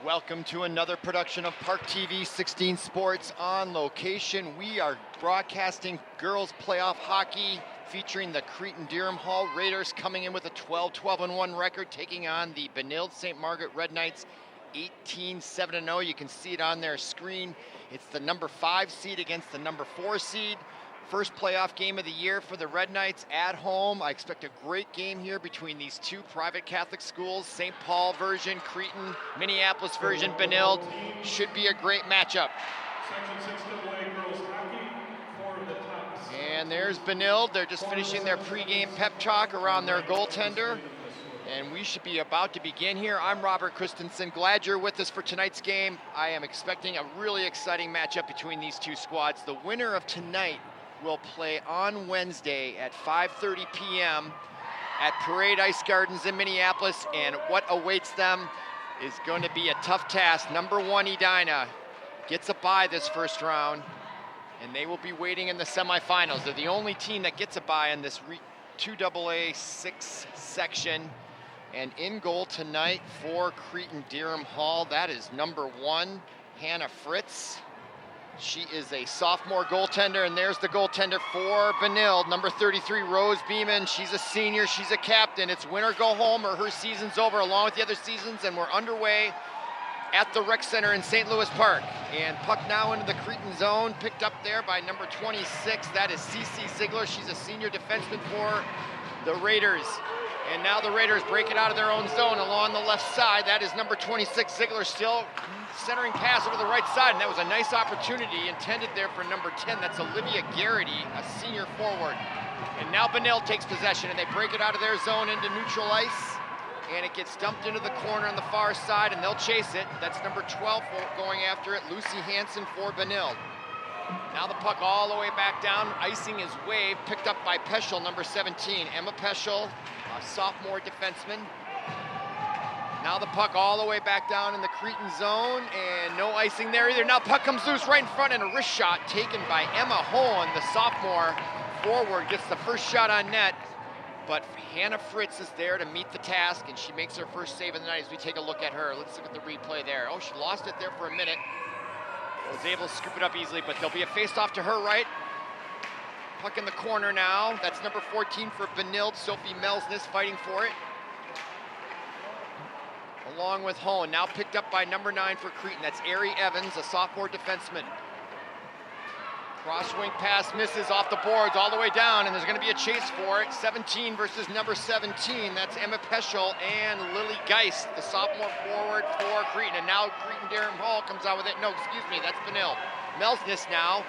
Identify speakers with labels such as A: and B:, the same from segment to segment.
A: Welcome to another production of ParkTV 16 Sports on location. We are broadcasting girls playoff hockey featuring the Cretin-Derham Hall Raiders coming in with a 12-1 record, taking on the Benilde-St. Margaret Red Knights 18-7-0. You can see it on their screen. It's the number 5 seed against the number 4 seed. First playoff game of the year for the Red Knights at home. I expect a great game here between these two private Catholic schools. St. Paul version, Cretin, Minneapolis version, Benilde. Should be a great matchup. And there's Benilde. They're just finishing their pregame pep talk around their goaltender. And we should be about to begin here. I'm Robert Christensen. Glad you're with us for tonight's game. I am expecting a really exciting matchup between these two squads. The winner of tonight will play on Wednesday at 5:30 p.m. at Parade Ice Gardens in Minneapolis, and what awaits them is going to be a tough task. Number 1 Edina gets a bye this first round, and they will be waiting in the semifinals. They're the only team that gets a bye in this 2AA 6 section. And in goal tonight for Cretin-Derham Hall, that is number 1, Hannah Fritz. She is a sophomore goaltender, and there's the goaltender for Benilde, number 33, Rose Beeman. She's a senior, she's a captain. It's win or go home, or her season's over, along with the other seasons, and we're underway at the Rec Center in St. Louis Park. And puck now into the Cretin zone, picked up there by number 26. That is Cece Ziegler. She's a senior defenseman for the Raiders. And now the Raiders break it out of their own zone along the left side. That is number 26, Ziegler, still centering pass over the right side, and that was a nice opportunity intended there for number 10. That's Olivia Garrity, a senior forward. And now Benilde takes possession, and they break it out of their zone into neutral ice, and it gets dumped into the corner on the far side, and they'll chase it. That's number 12 going after it, Lucy Hansen for Benilde. Now the puck all the way back down. Icing is waved, picked up by Peschel, number 17. Emma Peschel, a sophomore defenseman. Now the puck all the way back down in the Cretin zone, and no icing there either. Now puck comes loose right in front, and a wrist shot taken by Emma Hohen, the sophomore forward, gets the first shot on net. But Hannah Fritz is there to meet the task, and she makes her first save of the night as we take a look at her. Let's look at the replay there. Oh, she lost it there for a minute. Was able to scoop it up easily, but there'll be a face-off to her right. Puck in the corner now. That's number 14 for Benilde, Sophie Melsness, fighting for it, along with Hohen. Now picked up by number 9 for Cretin. That's Ari Evans, a sophomore defenseman. Cross wing pass misses off the boards all the way down, and there's going to be a chase for it. 17 versus number 17. That's Emma Peschel and Lily Geist, the sophomore forward for Cretin. And now Cretin-Derham Hall comes out with it. No, excuse me, that's Benilde. Melsness now.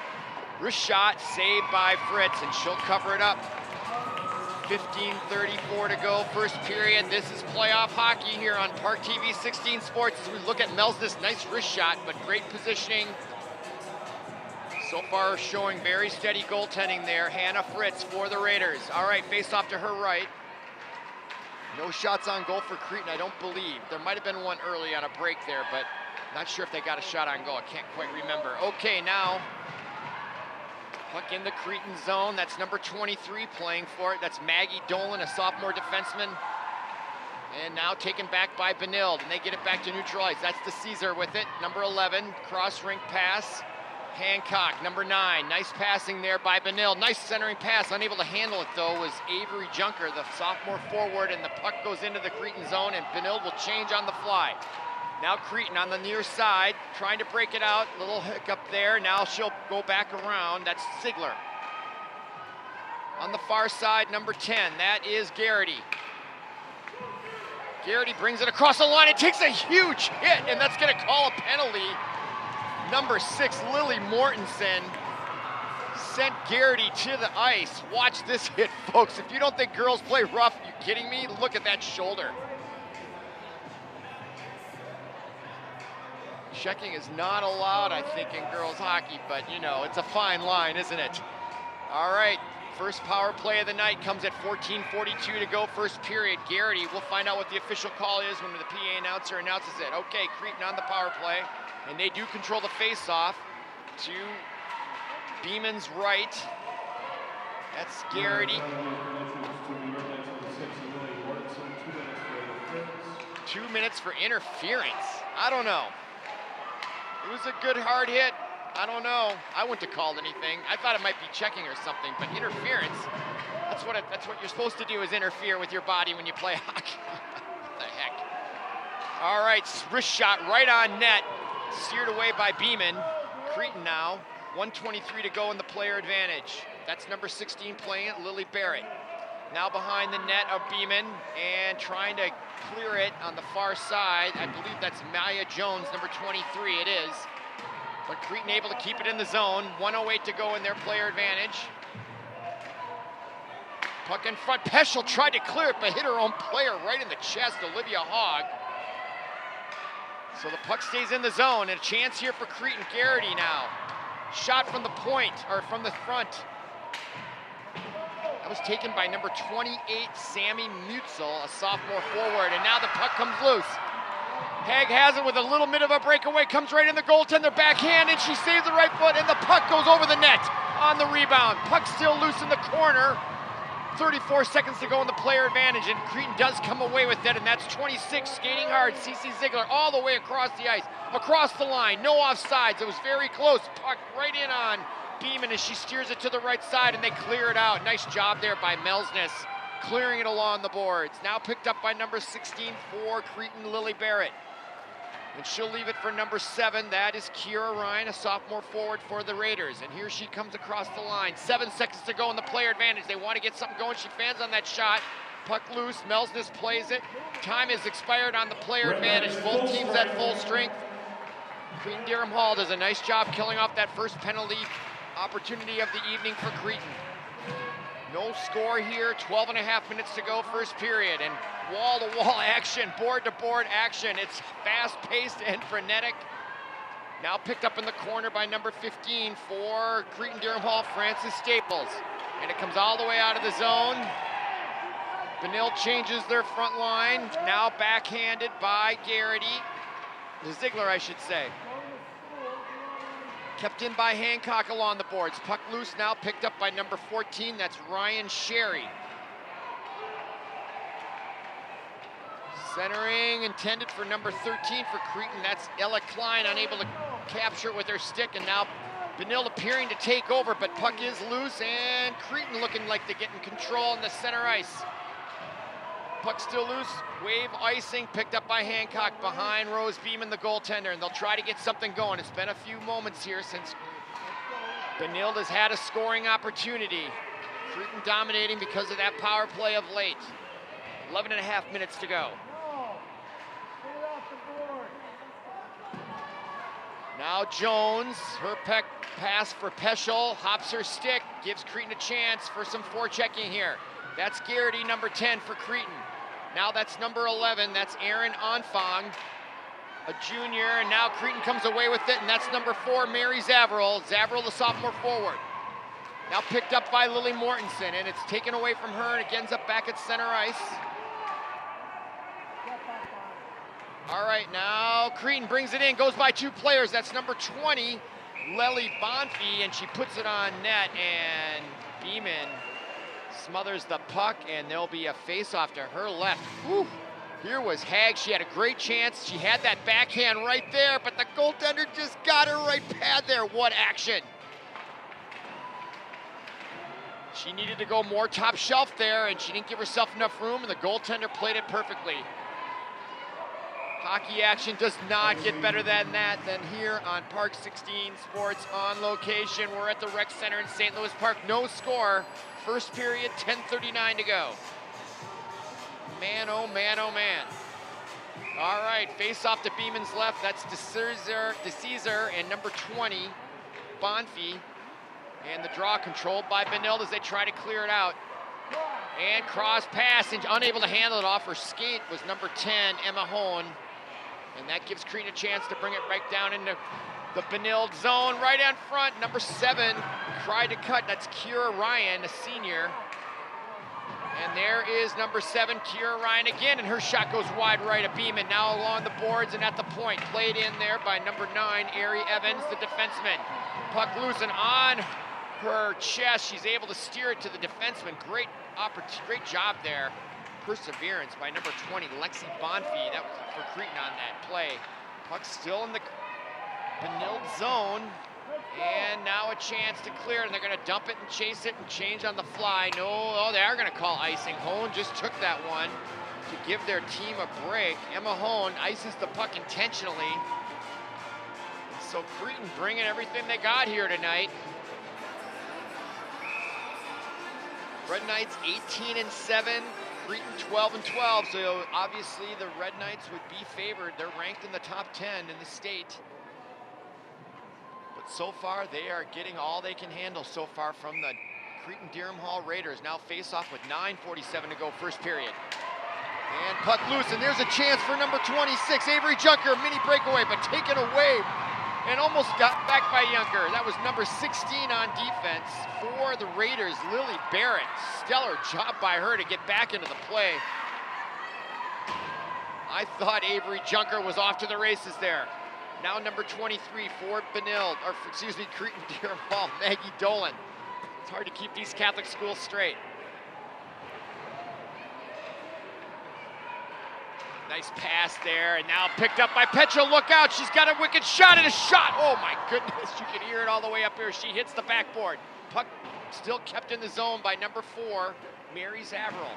A: Wrist shot, saved by Fritz, and she'll cover it up. 15:34 to go, first period. This is playoff hockey here on ParkTV 16 Sports. As we look at Melsness, nice wrist shot, but great positioning. So far showing very steady goaltending there. Hannah Fritz for the Raiders. All right, face off to her right. No shots on goal for Cretin, I don't believe. There might have been one early on a break there, but not sure if they got a shot on goal. I can't quite remember. Okay, now puck in the Cretin zone. That's number 23 playing for it. That's Maggie Dolan, a sophomore defenseman. And now taken back by Benilde, and they get it back to neutral ice. That's the Caesar with it. Number 11, cross rink pass. Hancock, number 9. Nice passing there by Benilde. Nice centering pass. Unable to handle it, though, was Avery Junker, the sophomore forward, and the puck goes into the Cretin zone, and Benilde will change on the fly. Now Cretin on the near side, trying to break it out. Little hiccup there. Now she'll go back around. That's Ziegler. On the far side, number 10. That is Garrity. Garrity brings it across the line. It takes a huge hit, and that's going to call a penalty. Number 6, Lily Mortensen, sent Garrity to the ice. Watch this hit, folks. If you don't think girls play rough, you kidding me? Look at that shoulder. Checking is not allowed, I think, in girls hockey, but you know, it's a fine line, isn't it? All right, first power play of the night comes at 14:42 to go, first period. Garrity, we'll find out what the official call is when the PA announcer announces it. Okay, Cretin on the power play, and they do control the face-off to Beeman's right. That's Garrity. 2 minutes for interference. I don't know. It was a good hard hit. I don't know. I wouldn't have called anything. I thought it might be checking or something, but interference, that's what you're supposed to do, is interfere with your body when you play hockey. What the heck? All right, wrist shot right on net. Steered away by Beeman. Cretin now, 1:23 to go in the player advantage. That's number 16 playing it, Lily Barrett. Now behind the net of Beeman and trying to clear it on the far side. I believe that's Maya Jones, number 23, it is. But Cretin able to keep it in the zone. 1:08 to go in their player advantage. Puck in front. Peschel tried to clear it, but hit her own player right in the chest, Olivia Hogg. So the puck stays in the zone, and a chance here for Cretin. Garrity now. Shot from the point, or from the front. That was taken by number 28, Sammy Mutzel, a sophomore forward, and now the puck comes loose. Haig has it with a little bit of a breakaway, comes right in the goaltender backhand, and she saves the right foot, and the puck goes over the net on the rebound. Puck still loose in the corner. 34 seconds to go in the player advantage, and Cretin does come away with it, and that's 26, skating hard. Cece Ziegler all the way across the ice, across the line, no offsides. It was very close. Puck right in on Beeman as she steers it to the right side, and they clear it out. Nice job there by Melsness, clearing it along the boards. Now picked up by number 16 for Cretin, Lily Barrett. And she'll leave it for number 7. That is Kira Ryan, a sophomore forward for the Raiders. And here she comes across the line. 7 seconds to go in the player advantage. They want to get something going. She fans on that shot. Puck loose. Melsness plays it. Time has expired on the player advantage. Both teams at full strength. Cretin-Derham Hall does a nice job killing off that first penalty opportunity of the evening for Cretin. No score here, 12.5 minutes to go, first period, and wall-to-wall action, board-to-board action. It's fast-paced and frenetic. Now picked up in the corner by number 15 for Cretin-Derham Hall, Francis Staples. And it comes all the way out of the zone. Benilde changes their front line, now backhanded by Garrity. Ziegler, I should say. Kept in by Hancock along the boards. Puck loose now, picked up by number 14. That's Ryan Sherry. Centering intended for number 13 for Cretin. That's Ella Klein, unable to capture it with her stick. And now Benilde appearing to take over, but puck is loose, and Cretin looking like they're getting control in the center ice. Puck still loose, wave icing, picked up by Hancock behind Rose Beeman, the goaltender, and they'll try to get something going. It's been a few moments here since Benilde has had a scoring opportunity. Cretin dominating because of that power play of late. 11.5 minutes to go. Now Jones, her pass for Peschel, hops her stick, gives Cretin a chance for some forechecking here. That's Garrity, number 10 for Cretin. Now that's number 11, that's Erin Onfong, a junior, and now Cretin comes away with it, and that's number 4, Mary Zavril. Zavril, the sophomore forward. Now picked up by Lily Mortensen, and it's taken away from her, and it ends up back at center ice. All right, now Cretin brings it in, goes by 2 players. That's number 20, Lely Bonfi, and she puts it on net, and Beeman smothers the puck, and there'll be a face-off to her left. Whew. Here was Haig. She had a great chance. She had that backhand right there, but the goaltender just got her right pad there. What action. She needed to go more top shelf there, and she didn't give herself enough room, and the goaltender played it perfectly. Hockey action does not get better than that than here on Park 16 Sports on location. We're at the Rec Center in St. Louis Park. No score. First period, 10:39 to go. Man, oh man, oh man. All right, face off to Beeman's left. That's DeCesar and number 20, Bonfi. And the draw controlled by Benilde as they try to clear it out. And cross pass, and unable to handle it off her skate was number 10, Emma Hone. And that gives Cretin a chance to bring it right down into the Benilde zone, right in front. Number 7 tried to cut. That's Kira Ryan, a senior. And there is number 7, Kira Ryan again, and her shot goes wide right of Beeman. Now along the boards and at the point. Played in there by number 9, Ari Evans, the defenseman. Puck loose and on her chest. She's able to steer it to the defenseman. Great job there. perseverance by number 20, Lexi Bonfi. That was for Cretin on that play. Puck still in the Benilde zone. And now a chance to clear, and they're going to dump it and chase it and change on the fly. No, oh, they are going to call icing. Hone just took that one to give their team a break. Emma Hone ices the puck intentionally. So Cretin bringing everything they got here tonight. Red Knights 18-7, Cretin 12-12. So obviously the Red Knights would be favored. They're ranked in the top 10 in the state. But so far they are getting all they can handle so far from the Cretin-Derham Hall Raiders. Now face off with 9:47 to go, first period. And puck loose, and there's a chance for number 26, Avery Junker, mini breakaway, but taken away and almost got back by Junker. That was number 16 on defense for the Raiders, Lily Barrett. Stellar job by her to get back into the play. I thought Avery Junker was off to the races there. Now number 23 for Cretin-Derham Hall, Maggie Dolan. It's hard to keep these Catholic schools straight. Nice pass there, and now picked up by Petra. Look out, she's got a wicked shot, and a shot. Oh my goodness, you can hear it all the way up here. She hits the backboard. Puck still kept in the zone by number 4, Mary Zavril.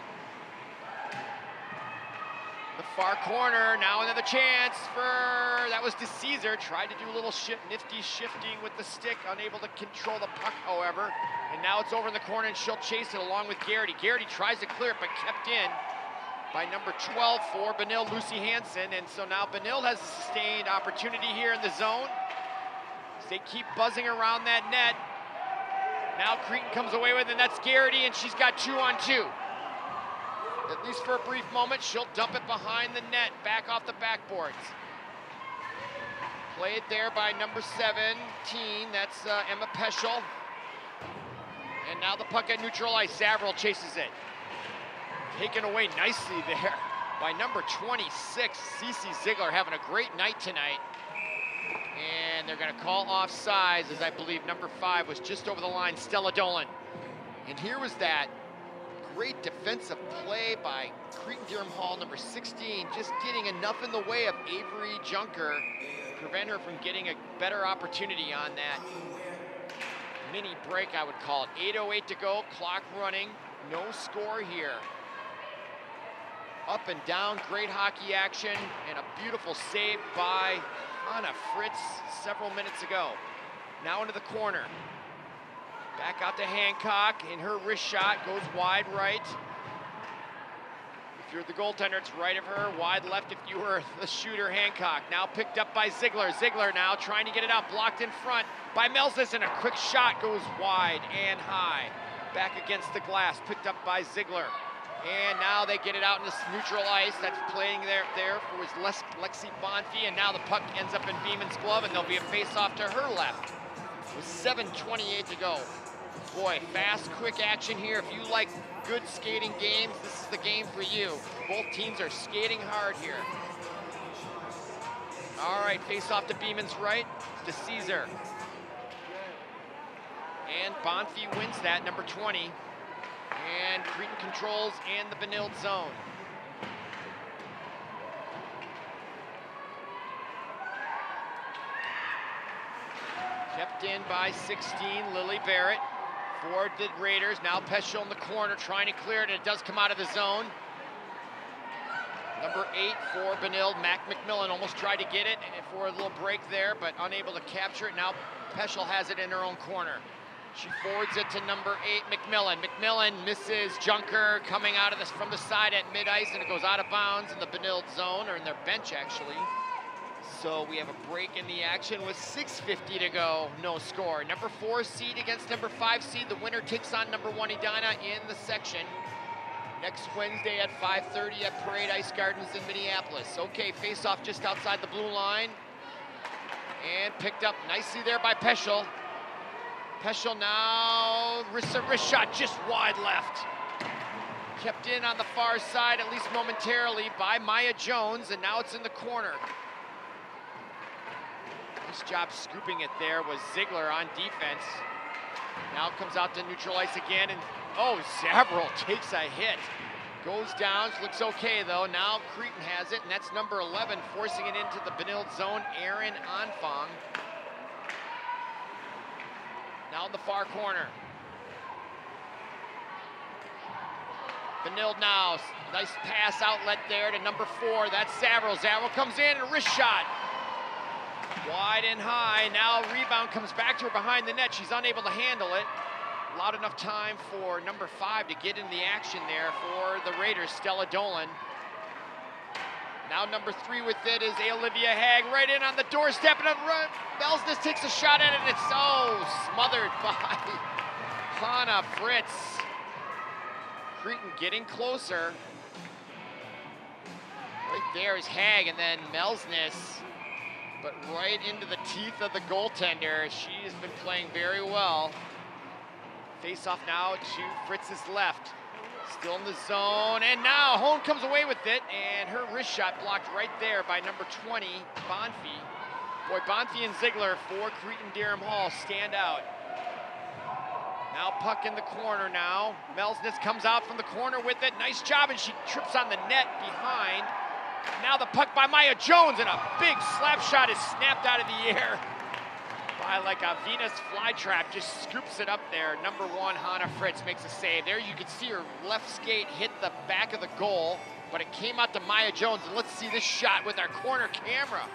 A: The far corner, now another chance for, that was DeCesar. Tried to do a little nifty shifting with the stick, unable to control the puck, however. And now it's over in the corner, and she'll chase it along with Garrity. Garrity tries to clear it, but kept in by number 12 for Benilde, Lucy Hansen. And so now Benilde has a sustained opportunity here in the zone. As they keep buzzing around that net. Now Cretin comes away with it, and that's Garrity, and she's got 2-on-2. At least for a brief moment, she'll dump it behind the net, back off the backboards. Played there by number 17, that's Emma Peschel. And now the puck at neutral ice, Zavril chases it. Taken away nicely there by number 26, Cece Ziegler, having a great night tonight. And they're going to call offsides, as I believe number 5 was just over the line, Stella Dolan. And here was that great defensive play by Cretin-Derham Hall, number 16, just getting enough in the way of Avery Junker, prevent her from getting a better opportunity on that mini break, I would call it. 8:08 to go, clock running, no score here. Up and down, great hockey action, and a beautiful save by Anna Fritz several minutes ago. Now into the corner. Back out to Hancock, and her wrist shot goes wide right. If you're the goaltender, it's right of her, wide left if you were the shooter, Hancock. Now picked up by Ziegler. Ziegler now trying to get it out, blocked in front by Melsis, and a quick shot goes wide and high. Back against the glass, picked up by Ziegler. And now they get it out into neutral ice. That's playing there was Lexi Bonfi, and now the puck ends up in Beeman's glove, and there'll be a face-off to her left with 7:28 to go. Boy, fast, quick action here. If you like good skating games, this is the game for you. Both teams are skating hard here. All right, face-off to Beeman's right, to Caesar. And Bonfi wins that, number 20. And Cretin controls and the Benilde zone. Kept in by 16, Lily Barrett. For the Raiders, now Peschel in the corner trying to clear it, and it does come out of the zone. Number 8 for Benilde, Mac McMillan almost tried to get it for a little break there, but unable to capture it. Now Peschel has it in her own corner. She forwards it to number 8, McMillan. McMillan misses Junker coming out of this from the side at mid-ice, and it goes out of bounds in the Benilde zone, or in their bench actually. So we have a break in the action with 6:50 to go, no score. Number 4 seed against number 5 seed. The winner takes on number 1 Edina in the section. Next Wednesday at 5:30 at Parade Ice Gardens in Minneapolis. Okay, face-off just outside the blue line. And picked up nicely there by Peschel. Peschel now, wrist shot just wide left. Kept in on the far side, at least momentarily, by Maya Jones, and now it's in the corner. Nice job scooping it there was Ziegler on defense. Now comes out to neutral ice again, and oh, Zavril takes a hit. Goes down, looks okay though. Now Cretin has it, and that's number 11, forcing it into the Benilde zone, Aaron Anfang. Now in the far corner. Benilde now, nice pass outlet there to number 4, that's Zavril. Zavril comes in, and a wrist shot. Wide and high, now rebound comes back to her behind the net. She's unable to handle it. Not enough time for number 5 to get in the action there for the Raiders, Stella Dolan. Now number 3 with it is Olivia Haag, right in on the doorstep, and Melsness takes a shot at it, and it's smothered by Hannah Fritz. Cretin getting closer. Right there is Haag, and then Melsness, but right into the teeth of the goaltender. She has been playing very well. Face off now to Fritz's left. Still in the zone, and now Hone comes away with it, and her wrist shot blocked right there by number 20, Bonfi. Boy, Bonfi and Ziegler for Cretin-Derham Hall stand out. Now puck in the corner now. Melsness comes out from the corner with it. Nice job, and she trips on the net behind. Now the puck by Maya Jones, and a big slap shot is snapped out of the air by like a Venus flytrap, just scoops it up there. Number 1, Hannah Fritz makes a save. There you can see her left skate hit the back of the goal, but it came out to Maya Jones, and let's see this shot with our corner camera.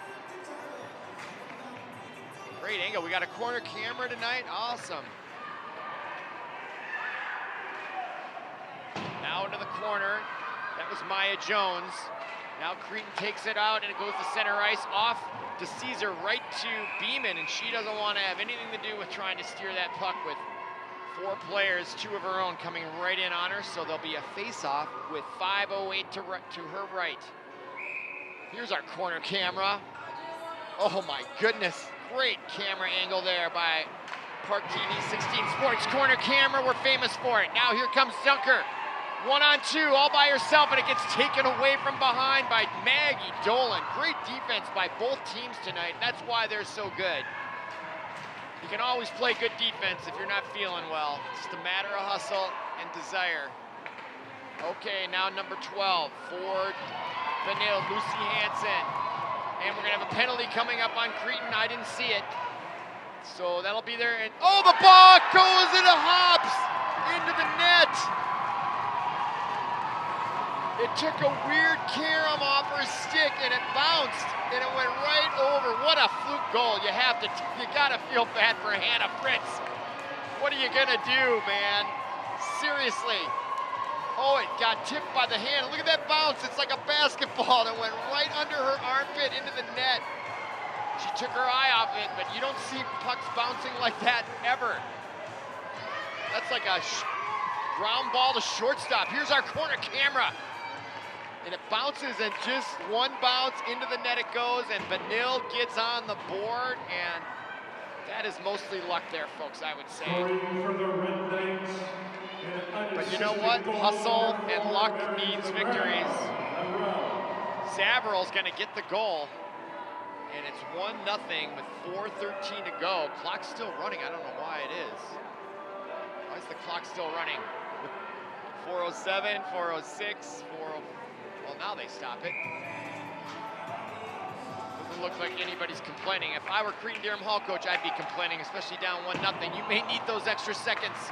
A: Great angle, we got a corner camera tonight, awesome. Now into the corner, that was Maya Jones. Now Cretin takes it out, and it goes to center ice, off to Caesar, right to Beeman, and she doesn't want to have anything to do with trying to steer that puck with 4 players, 2 of her own coming right in on her, so there'll be a face-off with 5:08 to her right. Here's our corner camera. Oh my goodness, great camera angle there by ParkTV 16 Sports. Corner camera, we're famous for it. Now here comes Dunker. 1-on-2, all by herself, and it gets taken away from behind by Maggie Dolan. Great defense by both teams tonight, and that's why they're so good. You can always play good defense if you're not feeling well. It's just a matter of hustle and desire. Okay, now number 12 for Benilde, Lucy Hansen. And we're gonna have a penalty coming up on Cretin. I didn't see it. So that'll be there. And oh, the ball goes into hops into the net. It took a weird carom off her stick, and it bounced, and it went right over. What a fluke goal. You gotta feel bad for Hannah Fritz. What are you gonna do, man? Seriously. Oh, it got tipped by the hand. Look at that bounce. It's like a basketball that went right under her armpit into the net. She took her eye off it, but you don't see pucks bouncing like that ever. That's like a ground ball to shortstop. Here's our corner camera. And it bounces, and just one bounce into the net it goes, and Benilde gets on the board, and that is mostly luck there, folks, I would say. But you know what? Hustle and luck means victories. Zavril's gonna get the goal, and it's 1-0 with 4:13 to go. Clock's still running, I don't know why it is. Why is the clock still running? 4:07, 4:06, 4:04. Well, now they stop it. Doesn't look like anybody's complaining. If I were Cretin-Derham Hall coach, I'd be complaining, especially down 1-0. You may need those extra seconds.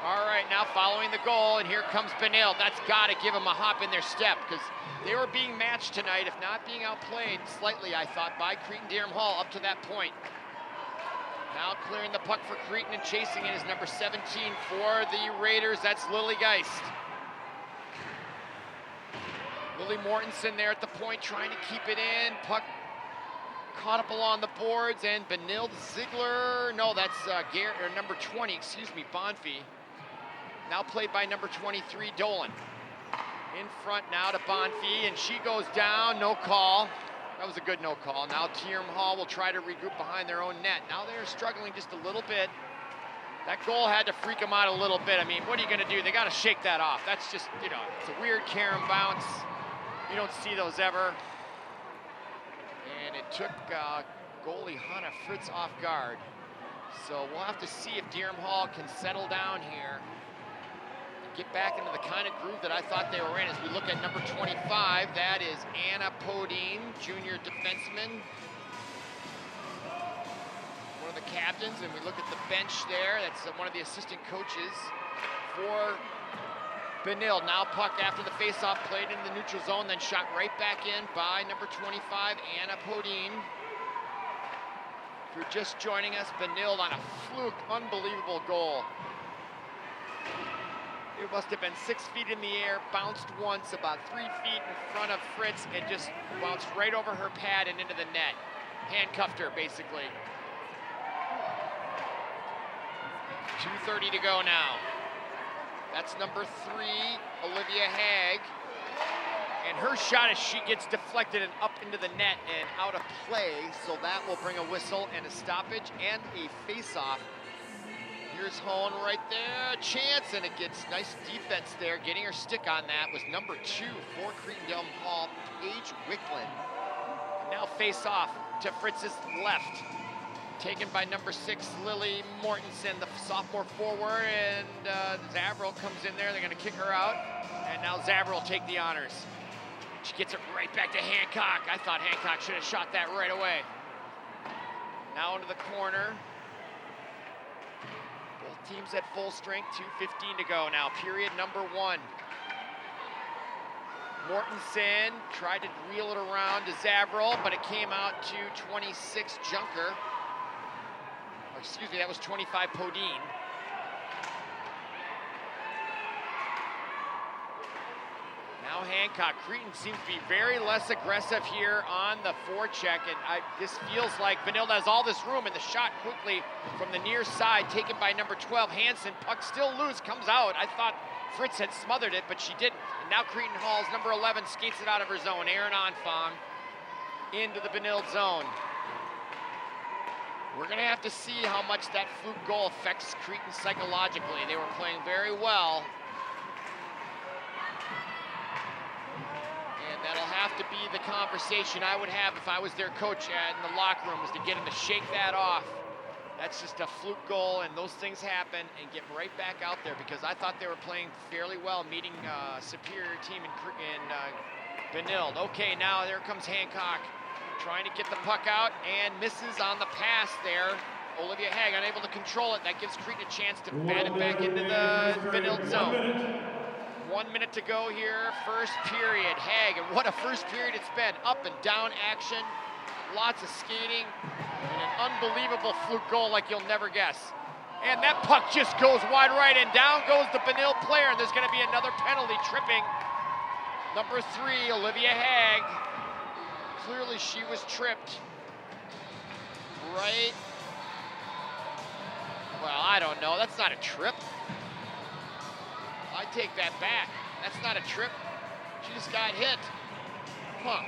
A: All right, now following the goal, and here comes Benilde. That's got to give them a hop in their step, because they were being matched tonight, if not being outplayed slightly, I thought, by Cretin-Derham Hall up to that point. Now clearing the puck for Cretin and chasing it is number 17 for the Raiders. That's Lily Geist. Lily Mortensen there at the point, trying to keep it in. Puck caught up along the boards, and Benilde Ziegler, no, that's number 20, excuse me, Bonfi. Now played by number 23, Dolan. In front now to Bonfi, and she goes down, no call. That was a good no call. Now Derham Hall will try to regroup behind their own net. Now they're struggling just a little bit. That goal had to freak them out a little bit. I mean, what are you gonna do? They gotta shake that off. That's just, it's a weird carom bounce. You don't see those ever. And it took goalie Hannah Fritz off guard. So we'll have to see if Derham Hall can settle down here get back into the kind of groove that I thought they were in. As we look at number 25, that is Anna Podine, junior defenseman, one of the captains, and we look at the bench there. That's one of the assistant coaches for Benilde. Now puck after the faceoff, played into the neutral zone, then shot right back in by number 25, Anna Podine. If you're just joining us, Benilde on a fluke, unbelievable goal. It must have been 6 feet in the air, bounced once, about 3 feet in front of Fritz, and just bounced right over her pad and into the net. Handcuffed her, basically. 2:30 to go now. That's number 3, Olivia Haig. And her shot as she gets deflected and up into the net and out of play, so that will bring a whistle and a stoppage and a face-off. Here's Hone right there, chance, and it gets nice defense there. Getting her stick on that was number 2 for Cretin-Derham Hall, Paige Wicklund. Now face off to Fritz's left. Taken by number 6, Lily Mortensen, the sophomore forward, and Zavril comes in there. They're gonna kick her out, and now Zavril will take the honors. She gets it right back to Hancock. I thought Hancock should have shot that right away. Now into the corner. Both teams at full strength, 2:15 to go now, period number 1. Mortensen tried to reel it around to Zavril, but it came out to 26 Junker. Or excuse me, that was 25 Podine. Now Hancock. Cretin seems to be very less aggressive here on the forecheck, and this feels like Benilde has all this room, and the shot quickly from the near side, taken by number 12, Hansen. Puck still loose, comes out. I thought Fritz had smothered it, but she didn't. And now Cretin Hall's number 11 skates it out of her zone. Aaron Onfong into the Benilde zone. We're gonna have to see how much that fluke goal affects Cretin psychologically. They were playing very well. And that'll have to be the conversation I would have if I was their coach in the locker room, is to get him to shake that off. That's just a fluke goal, and those things happen, and get right back out there, because I thought they were playing fairly well, meeting a superior team in Benilde. Okay, now there comes Hancock, trying to get the puck out, and misses on the pass there. Olivia Haig unable to control it. That gives Cretin a chance to bat it back into the Benilde zone. 1 minute to go here, first period. Haig, and what a first period it's been. Up and down action, lots of skating, and an unbelievable fluke goal like you'll never guess. And that puck just goes wide right, and down goes the Benilde player, and there's gonna be another penalty, tripping number 3, Olivia Haig. Clearly she was tripped. Right? Well, I don't know, that's not a trip. I take that back. That's not a trip. She just got hit. Huh.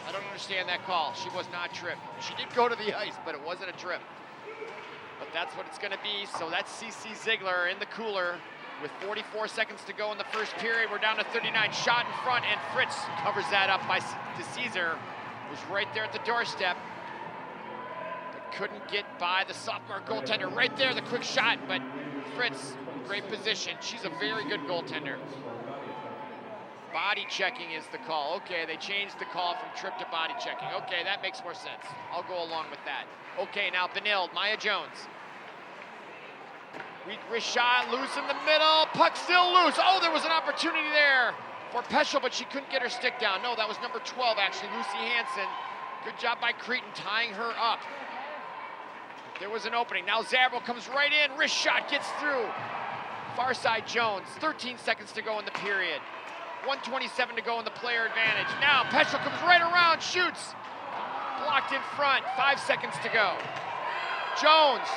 A: I don't understand that call. She was not tripped. She did go to the ice, but it wasn't a trip. But that's what it's gonna be. So that's CC Ziegler in the cooler with 44 seconds to go in the first period. We're down to 39, shot in front, and Fritz covers that up by DeCesar, who's right there at the doorstep, but couldn't get by the sophomore goaltender. Right there, the quick shot, but Fritz, great position. She's a very good goaltender. Body checking is the call. Okay, they changed the call from trip to body checking. Okay, that makes more sense. I'll go along with that. Okay, now Benilde, Maya Jones. Weak wrist shot, loose in the middle, puck still loose. Oh, there was an opportunity there for Peschel, but she couldn't get her stick down. No, that was number 12 actually, Lucy Hansen. Good job by Cretin tying her up. There was an opening. Now Zavril comes right in, wrist shot gets through. Far side Jones, 13 seconds to go in the period. 1:27 to go in the player advantage. Now Peschel comes right around, shoots. Blocked in front, 5 seconds to go. Jones,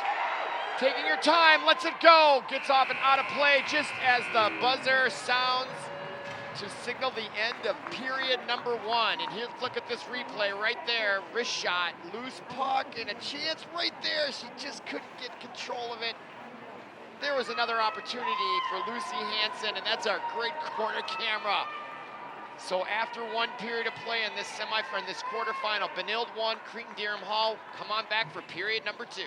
A: taking her time, lets it go. Gets off and out of play just as the buzzer sounds to signal the end of period number 1. And here's, look at this replay right there. Wrist shot, loose puck, and a chance right there. She just couldn't get control of it. There was another opportunity for Lucy Hansen, and that's our great corner camera. So after 1 period of play in this this quarterfinal, Benilde 1, Cretin-Derham Hall, come on back for period number 2.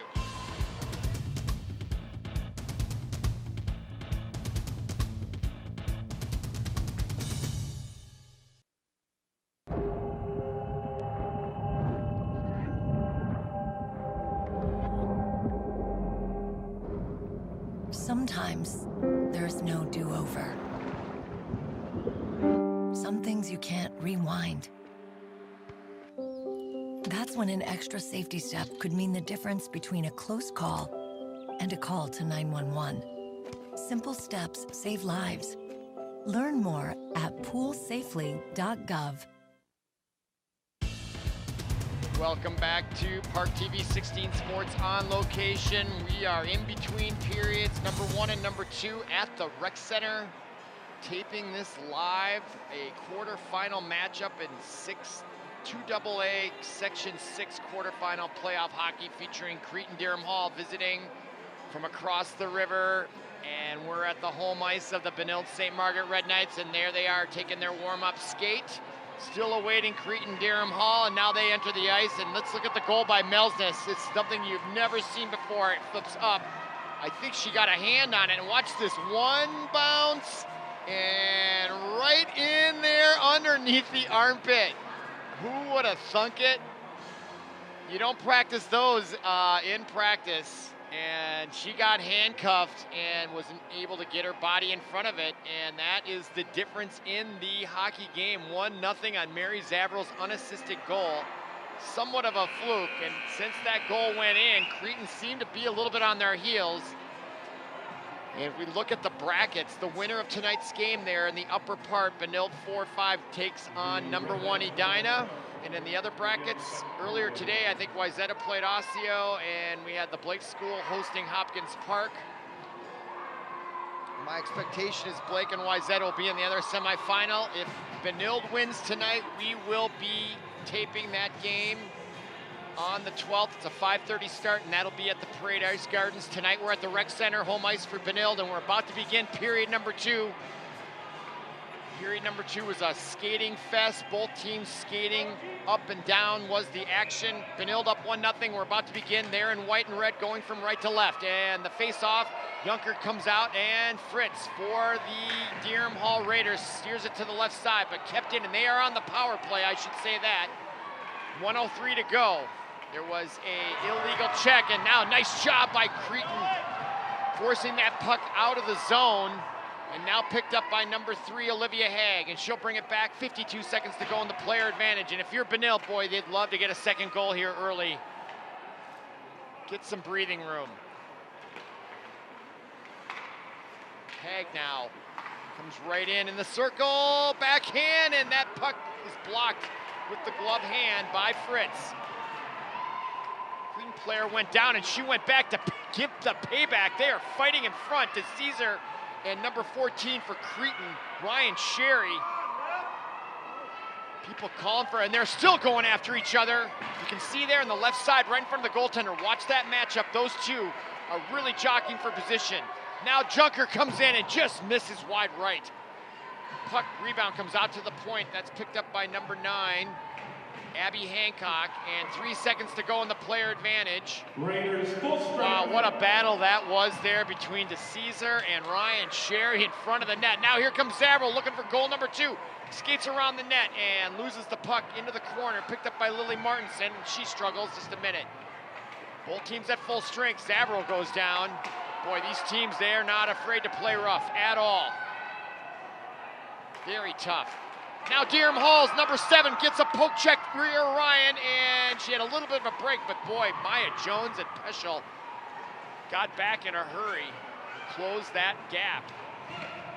B: Sometimes there's no do-over. Some things you can't rewind. That's when an extra safety step could mean the difference between a close call and a call to 911. Simple steps save lives. Learn more at poolsafely.gov.
A: Welcome back to ParkTV 16 Sports on location. We are in between periods, number 1 and number 2 at the Rec Center. Taping this live, a quarterfinal matchup in 2AA Section 6 quarterfinal playoff hockey featuring Cretin-Derham Hall visiting from across the river. And we're at the home ice of the Benilde-St. Margaret Red Knights, and there they are taking their warm-up skate. Still awaiting Cretin-Derham Hall, and now they enter the ice. And let's look at the goal by Melsness. It's something you've never seen before. It flips up. I think she got a hand on it, and watch this one bounce, and right in there underneath the armpit. Who would have thunk it? You don't practice those in practice. And she got handcuffed and wasn't able to get her body in front of it, and that is the difference in the hockey game. 1-0 on Mary Zavrel's unassisted goal. Somewhat of a fluke, and since that goal went in, Cretin seemed to be a little bit on their heels. And if we look at the brackets, the winner of tonight's game there in the upper part, Benilde 4-5 takes on number 1 Edina. And in the other brackets, earlier today, I think Wayzata played Osseo, and we had the Blake School hosting Hopkins Park. My expectation is Blake and Wayzata will be in the other semifinal. If Benilde wins tonight, we will be taping that game on the 12th. It's a 5:30 start, and that'll be at the Parade Ice Gardens. Tonight we're at the Rec Center, home ice for Benilde, and we're about to begin period number 2. Period number 2 was a skating fest. Both teams skating up and down was the action. Benilde up 1-0. We're about to begin. They're in white and red going from right to left. And the face-off, Junker comes out, and Fritz for the Derham Hall Raiders steers it to the left side, but kept in, and they are on the power play, I should say that. 1:03 to go. There was a illegal check, and now nice job by Cretin, forcing that puck out of the zone. And now picked up by number 3, Olivia Haig, and she'll bring it back. 52 seconds to go in the player advantage. And if you're Benilde, boy, they'd love to get a second goal here early. Get some breathing room. Haig now comes right in the circle, backhand, and that puck is blocked with the glove hand by Fritz. Queen player went down, and she went back to give the payback. They are fighting in front to Caesar. And number 14 for Cretin, Ryan Sherry. People calling for it, and they're still going after each other. You can see there on the left side, right in front of the goaltender. Watch that matchup. Those two are really jockeying for position. Now Junker comes in and just misses wide right. Puck rebound comes out to the point. That's picked up by number 9, Abby Hancock, and 3 seconds to go in the player advantage. Wow, what a battle that was there between DeCesar and Ryan Sherry in front of the net. Now here comes Zavrel looking for goal number 2. Skates around the net and loses the puck into the corner, picked up by Lily Martinson. She struggles just a minute. Both teams at full strength. Zavrel goes down. Boy, these teams, they are not afraid to play rough at all. Very tough. Now Derham Hall's number 7 gets a poke check rear Ryan, and she had a little bit of a break, but boy, Maya Jones and Peschel got back in a hurry, closed that gap.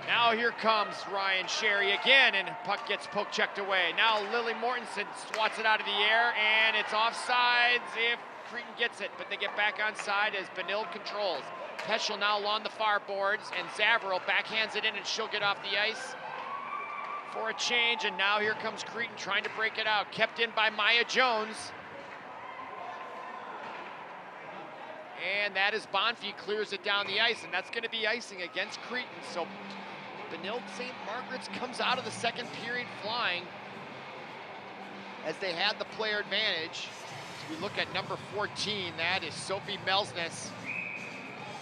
A: Now here comes Ryan Sherry again, and puck gets poke checked away. Now Lily Mortensen swats it out of the air, and it's offsides if Cretin gets it, but they get back on side as Benilde controls. Peschel now along the far boards, and Zavrel backhands it in, and she'll get off the ice for a change, and now here comes Cretin trying to break it out. Kept in by Maya Jones. And that is Bonfie clears it down the ice, and that's going to be icing against Cretin. So Benilde St. Margaret's comes out of the second period flying as they had the player advantage. So we look at number 14, that is Sophie Melsness.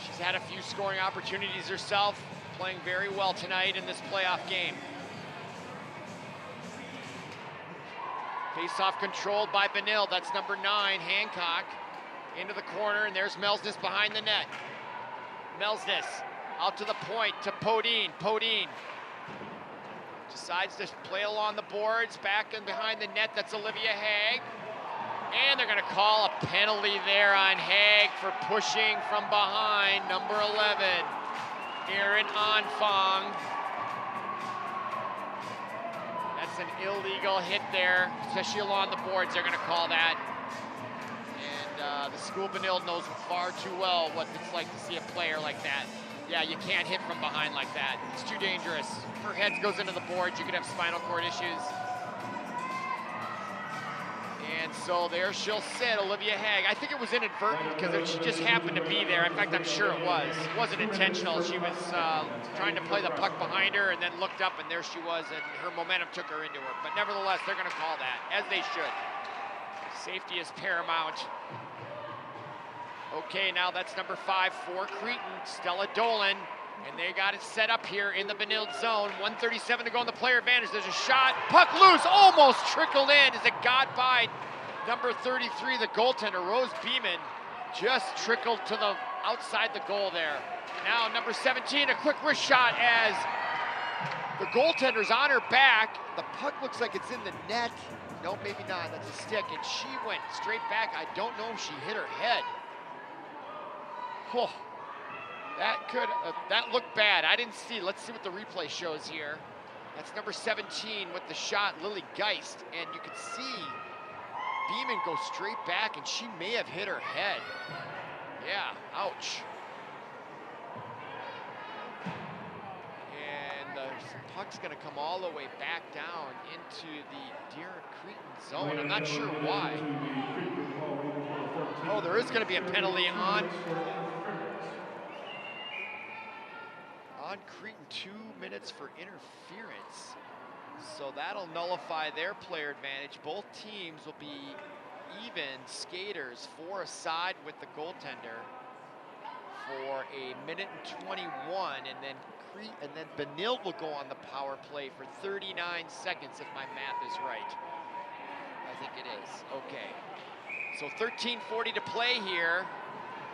A: She's had a few scoring opportunities herself, playing very well tonight in this playoff game. Face-off controlled by Benilde. That's number 9, Hancock, into the corner, and there's Melsness behind the net. Melsness out to the point to Podine. Podine decides to play along the boards, back and behind the net. That's Olivia Haig. And they're going to call a penalty there on Haig for pushing from behind, number 11, Erin Onfong. That's an illegal hit there, especially along the boards. They're going to call that. And the school Benilde knows far too well what it's like to see a player like that. Yeah, you can't hit from behind like that. It's too dangerous. If her head goes into the boards, you could have spinal cord issues. And so there she'll sit, Olivia Haig. I think it was inadvertent because she just happened to be there. In fact, I'm sure it was. It wasn't intentional. She was trying to play the puck behind her and then looked up and there she was, and her momentum took her into her. But nevertheless, they're going to call that, as they should. Safety is paramount. Okay, now that's number 5 for Cretin, Stella Dolan. And they got it set up here in the Benilde zone. 1:37 to go on the player advantage. There's a shot. Puck loose, almost trickled in as it got by number 33, the goaltender, Rose Beeman. Just trickled to the outside the goal there. Now number 17, a quick wrist shot as the goaltender's on her back. The puck looks like it's in the net. No, maybe not, that's a stick. And she went straight back. I don't know if she hit her head. Oh. That looked bad. I didn't see. Let's see what the replay shows here. That's number 17 with the shot, Lily Geist. And you can see Beeman go straight back, and she may have hit her head. Yeah, ouch. And the puck's going to come all the way back down into the Cretin zone. I'm not sure why. Oh, there is going to be a penalty on Cretin, 2 minutes for interference. So that'll nullify their player advantage. Both teams will be even skaters, 4 aside with the goaltender for 1:21, and then Benilde will go on the power play for 39 seconds if my math is right. I think it is. Okay. So 13:40 to play here.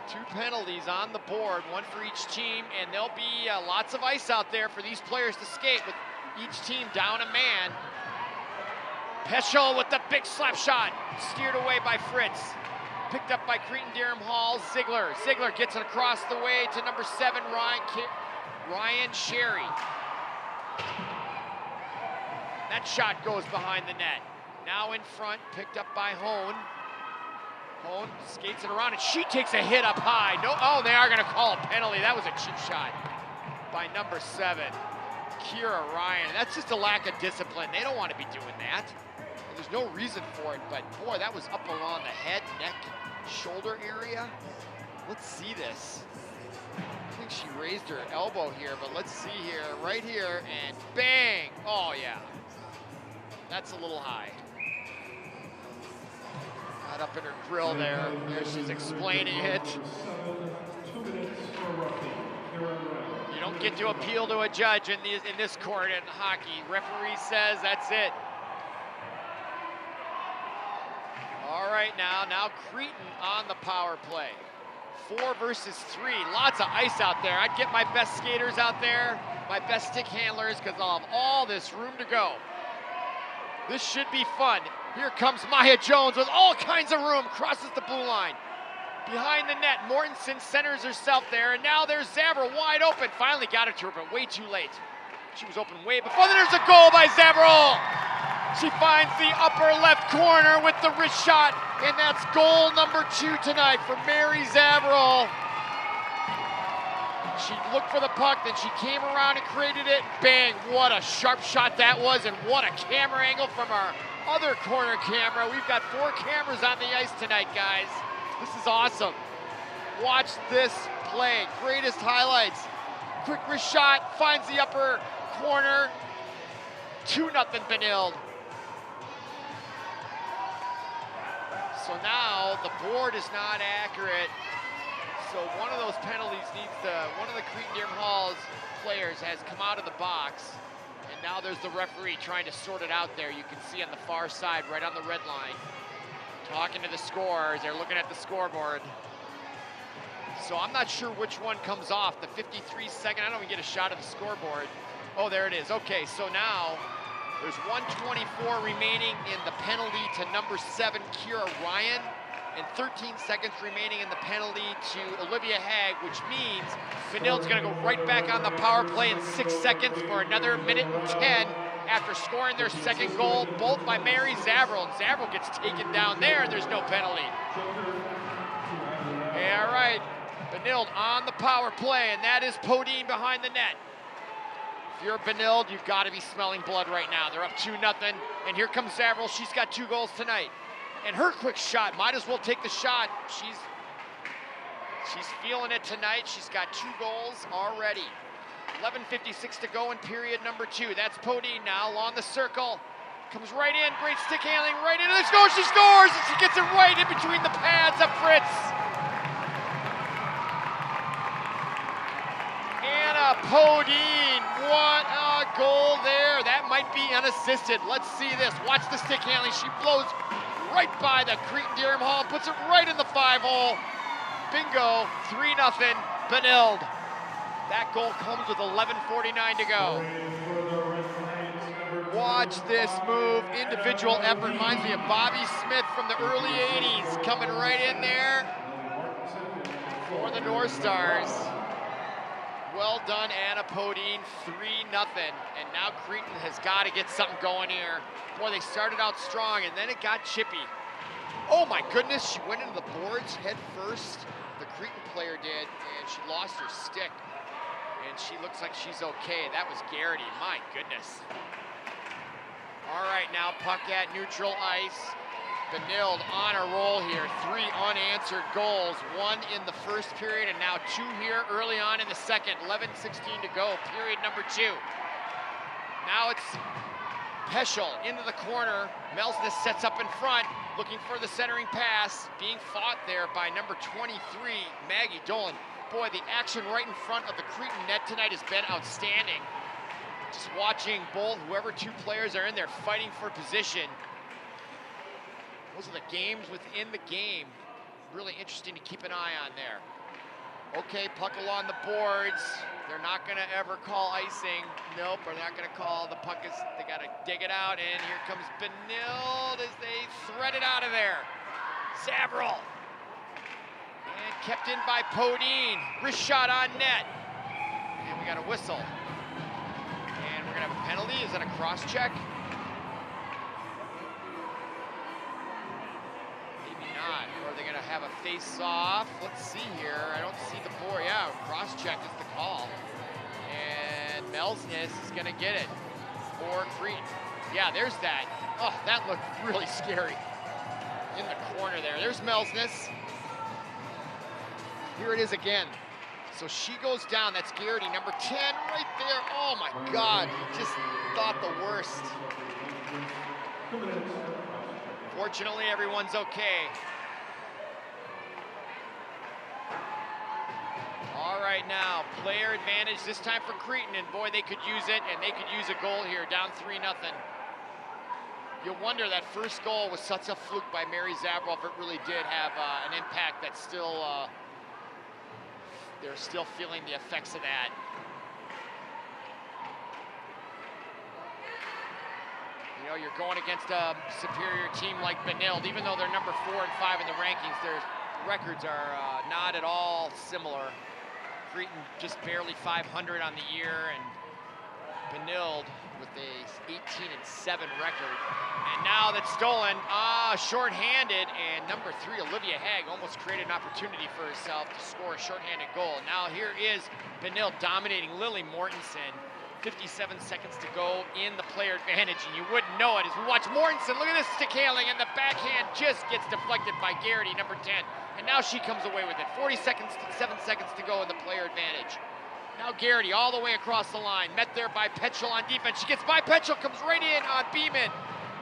A: 2 penalties on the board, 1 for each team, and there'll be lots of ice out there for these players to skate with each team down a man. Peschel with the big slap shot, steered away by Fritz. Picked up by Cretin-Derham Hall, Ziegler. Ziegler gets it across the way to number 7, Ryan Sherry. That shot goes behind the net. Now in front, picked up by Hone. Hone skates it around, and she takes a hit up high. No, oh, they are going to call a penalty. That was a chip shot by number 7, Kira Ryan. That's just a lack of discipline. They don't want to be doing that. And there's no reason for it, but boy, that was up along the head, neck, shoulder area. Let's see this. I think she raised her elbow here, but let's see here, right here, and bang! Oh, yeah. That's a little high. Up in her grill there. There she's explaining it. You don't get to appeal to a judge in this court in hockey. Referee says that's it. All right, now Cretin on the power play. 4 versus 3. Lots of ice out there. I'd get my best skaters out there, my best stick handlers, because I'll have all this room to go. This should be fun. Here comes Maya Jones with all kinds of room, crosses the blue line. Behind the net, Mortensen centers herself there, and now there's Zavril wide open. Finally got it to her, but way too late. She was open way before. Then there's a goal by Zavril. She finds the upper left corner with the wrist shot, and that's goal number 2 tonight for Mary Zavril. She looked for the puck, then she came around and created it. Bang, what a sharp shot that was, and what a camera angle from our other corner camera. We've got 4 cameras on the ice tonight, guys. This is awesome. Watch this play, greatest highlights. Quick wrist shot, finds the upper corner. 2-0 Benilde. So now the board is not accurate. So one of those penalties one of the Cretin-Derham Hall's players has come out of the box. And now there's the referee trying to sort it out there. You can see on the far side, right on the red line. Talking to the scorers, they're looking at the scoreboard. So I'm not sure which one comes off. The 53-second, I don't even get a shot of the scoreboard. Oh, there it is. Okay, so now there's 1:24 remaining in the penalty to number 7, Kira Ryan, and 13 seconds remaining in the penalty to Olivia Haig, which means Benilde's gonna go right back on the power play in 6 seconds for another minute and 10 after scoring their second goal, both by Mary Zavril. And Zavril gets taken down there, and there's no penalty. All right, Benilde on the power play, and that is Podine behind the net. If you're Benilde, you've got to be smelling blood right now. They're up 2-0, and here comes Zavril. She's got 2 goals tonight. And her quick shot, might as well take the shot. She's feeling it tonight. She's got 2 goals already. 11:56 to go in period number 2. That's Podine now along the circle. Comes right in, great stick handling, right into the score. She scores, and she gets it right in between the pads of Fritz. Anna Podine, what a goal there. That might be unassisted. Let's see this. Watch the stick handling. She blows right by the Cretin-Derham Hall, puts it right in the 5-hole. Bingo, 3-0, Benilde. That goal comes with 11:49 to go. Watch this move, individual effort. Reminds me of Bobby Smith from the early 80s, coming right in there for the North Stars. Well done, Anna Podine, 3-0. And now Cretin has got to get something going here. Boy, they started out strong, and then it got chippy. Oh my goodness, she went into the boards head first. The Cretin player did, and she lost her stick. And she looks like she's okay. That was Garrity, my goodness. All right, now puck at neutral ice. Benilde on a roll here. 3 unanswered goals. 1 in the first period, and now 2 here early on in the second. 11:16 to go, period number 2. Now it's Peschel into the corner. Melsness sets up in front, looking for the centering pass. Being fought there by number 23, Maggie Dolan. Boy, the action right in front of the Cretin net tonight has been outstanding. Just watching both, whoever 2 players are in there fighting for position. Those are the games within the game. Really interesting to keep an eye on there. Okay, puck along the boards. They're not gonna ever call icing. Nope, they're not gonna call. The puck is, they gotta dig it out, and here comes Benilde as they thread it out of there. Zavril. And kept in by Podine. Wrist shot on net. And we got a whistle. And we're gonna have a penalty. Is that a cross check? Not. Or are they going to have a face-off? Let's see here. I don't see the board. Yeah, cross-check is the call. And Melsness is going to get it for Cretin. Yeah, there's that. Oh, that looked really scary. In the corner there. There's Melsness. Here it is again. So she goes down. That's Garrity, number 10, right there. Oh, my God. He just thought the worst. Fortunately, everyone's okay. All right, now, player advantage this time for Cretin, and boy, they could use it, and they could use a goal here, down 3-0. You wonder, that first goal was such a fluke by Mary Zavril, if it really did have an impact that's still, they're still feeling the effects of that. You know, you're going against a superior team like Benilde, even though they're number 4 and 5 in the rankings, their records are not at all similar. Cretin just barely 500 on the year, and Benilde with a 18-7 record. And now that's stolen, shorthanded, and number 3, Olivia Haig, almost created an opportunity for herself to score a shorthanded goal. Now here is Benilde dominating Lily Mortensen. 57 seconds to go in the player advantage, and you wouldn't know it as we watch Mortensen. Look at this stick handling, and the backhand just gets deflected by Garrity, number 10. And now she comes away with it. 7 seconds to go in the player advantage. Now Garrity all the way across the line, met there by Peschel on defense. She gets by Peschel, comes right in on Beeman.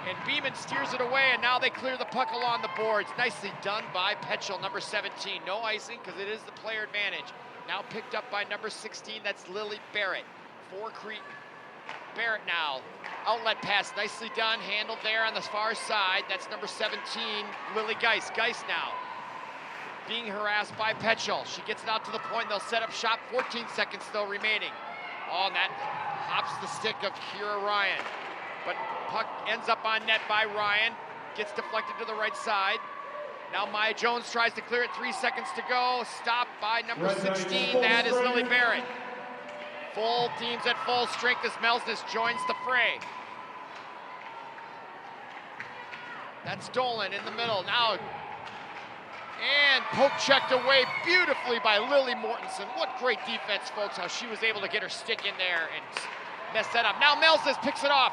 A: And Beeman steers it away, and now they clear the puck along the boards. Nicely done by Peschel, number 17. No icing, because it is the player advantage. Now picked up by number 16, that's Lily Barrett. For Cretin. Barrett now, outlet pass, nicely done, handled there on the far side. That's number 17, Lily Geist. Geist now being harassed by Petchel. She gets it out to the point, they'll set up shop, 14 seconds still remaining. Oh, and that hops the stick of Kira Ryan. But puck ends up on net by Ryan, gets deflected to the right side. Now Maya Jones tries to clear it, 3 seconds to go. Stopped by number 16, that is Lily Barrett. Full teams at full strength as Melsness joins the fray. That's Dolan in the middle now. And poke checked away beautifully by Lily Mortensen. What great defense, folks, how she was able to get her stick in there and mess that up. Now Melsness picks it off,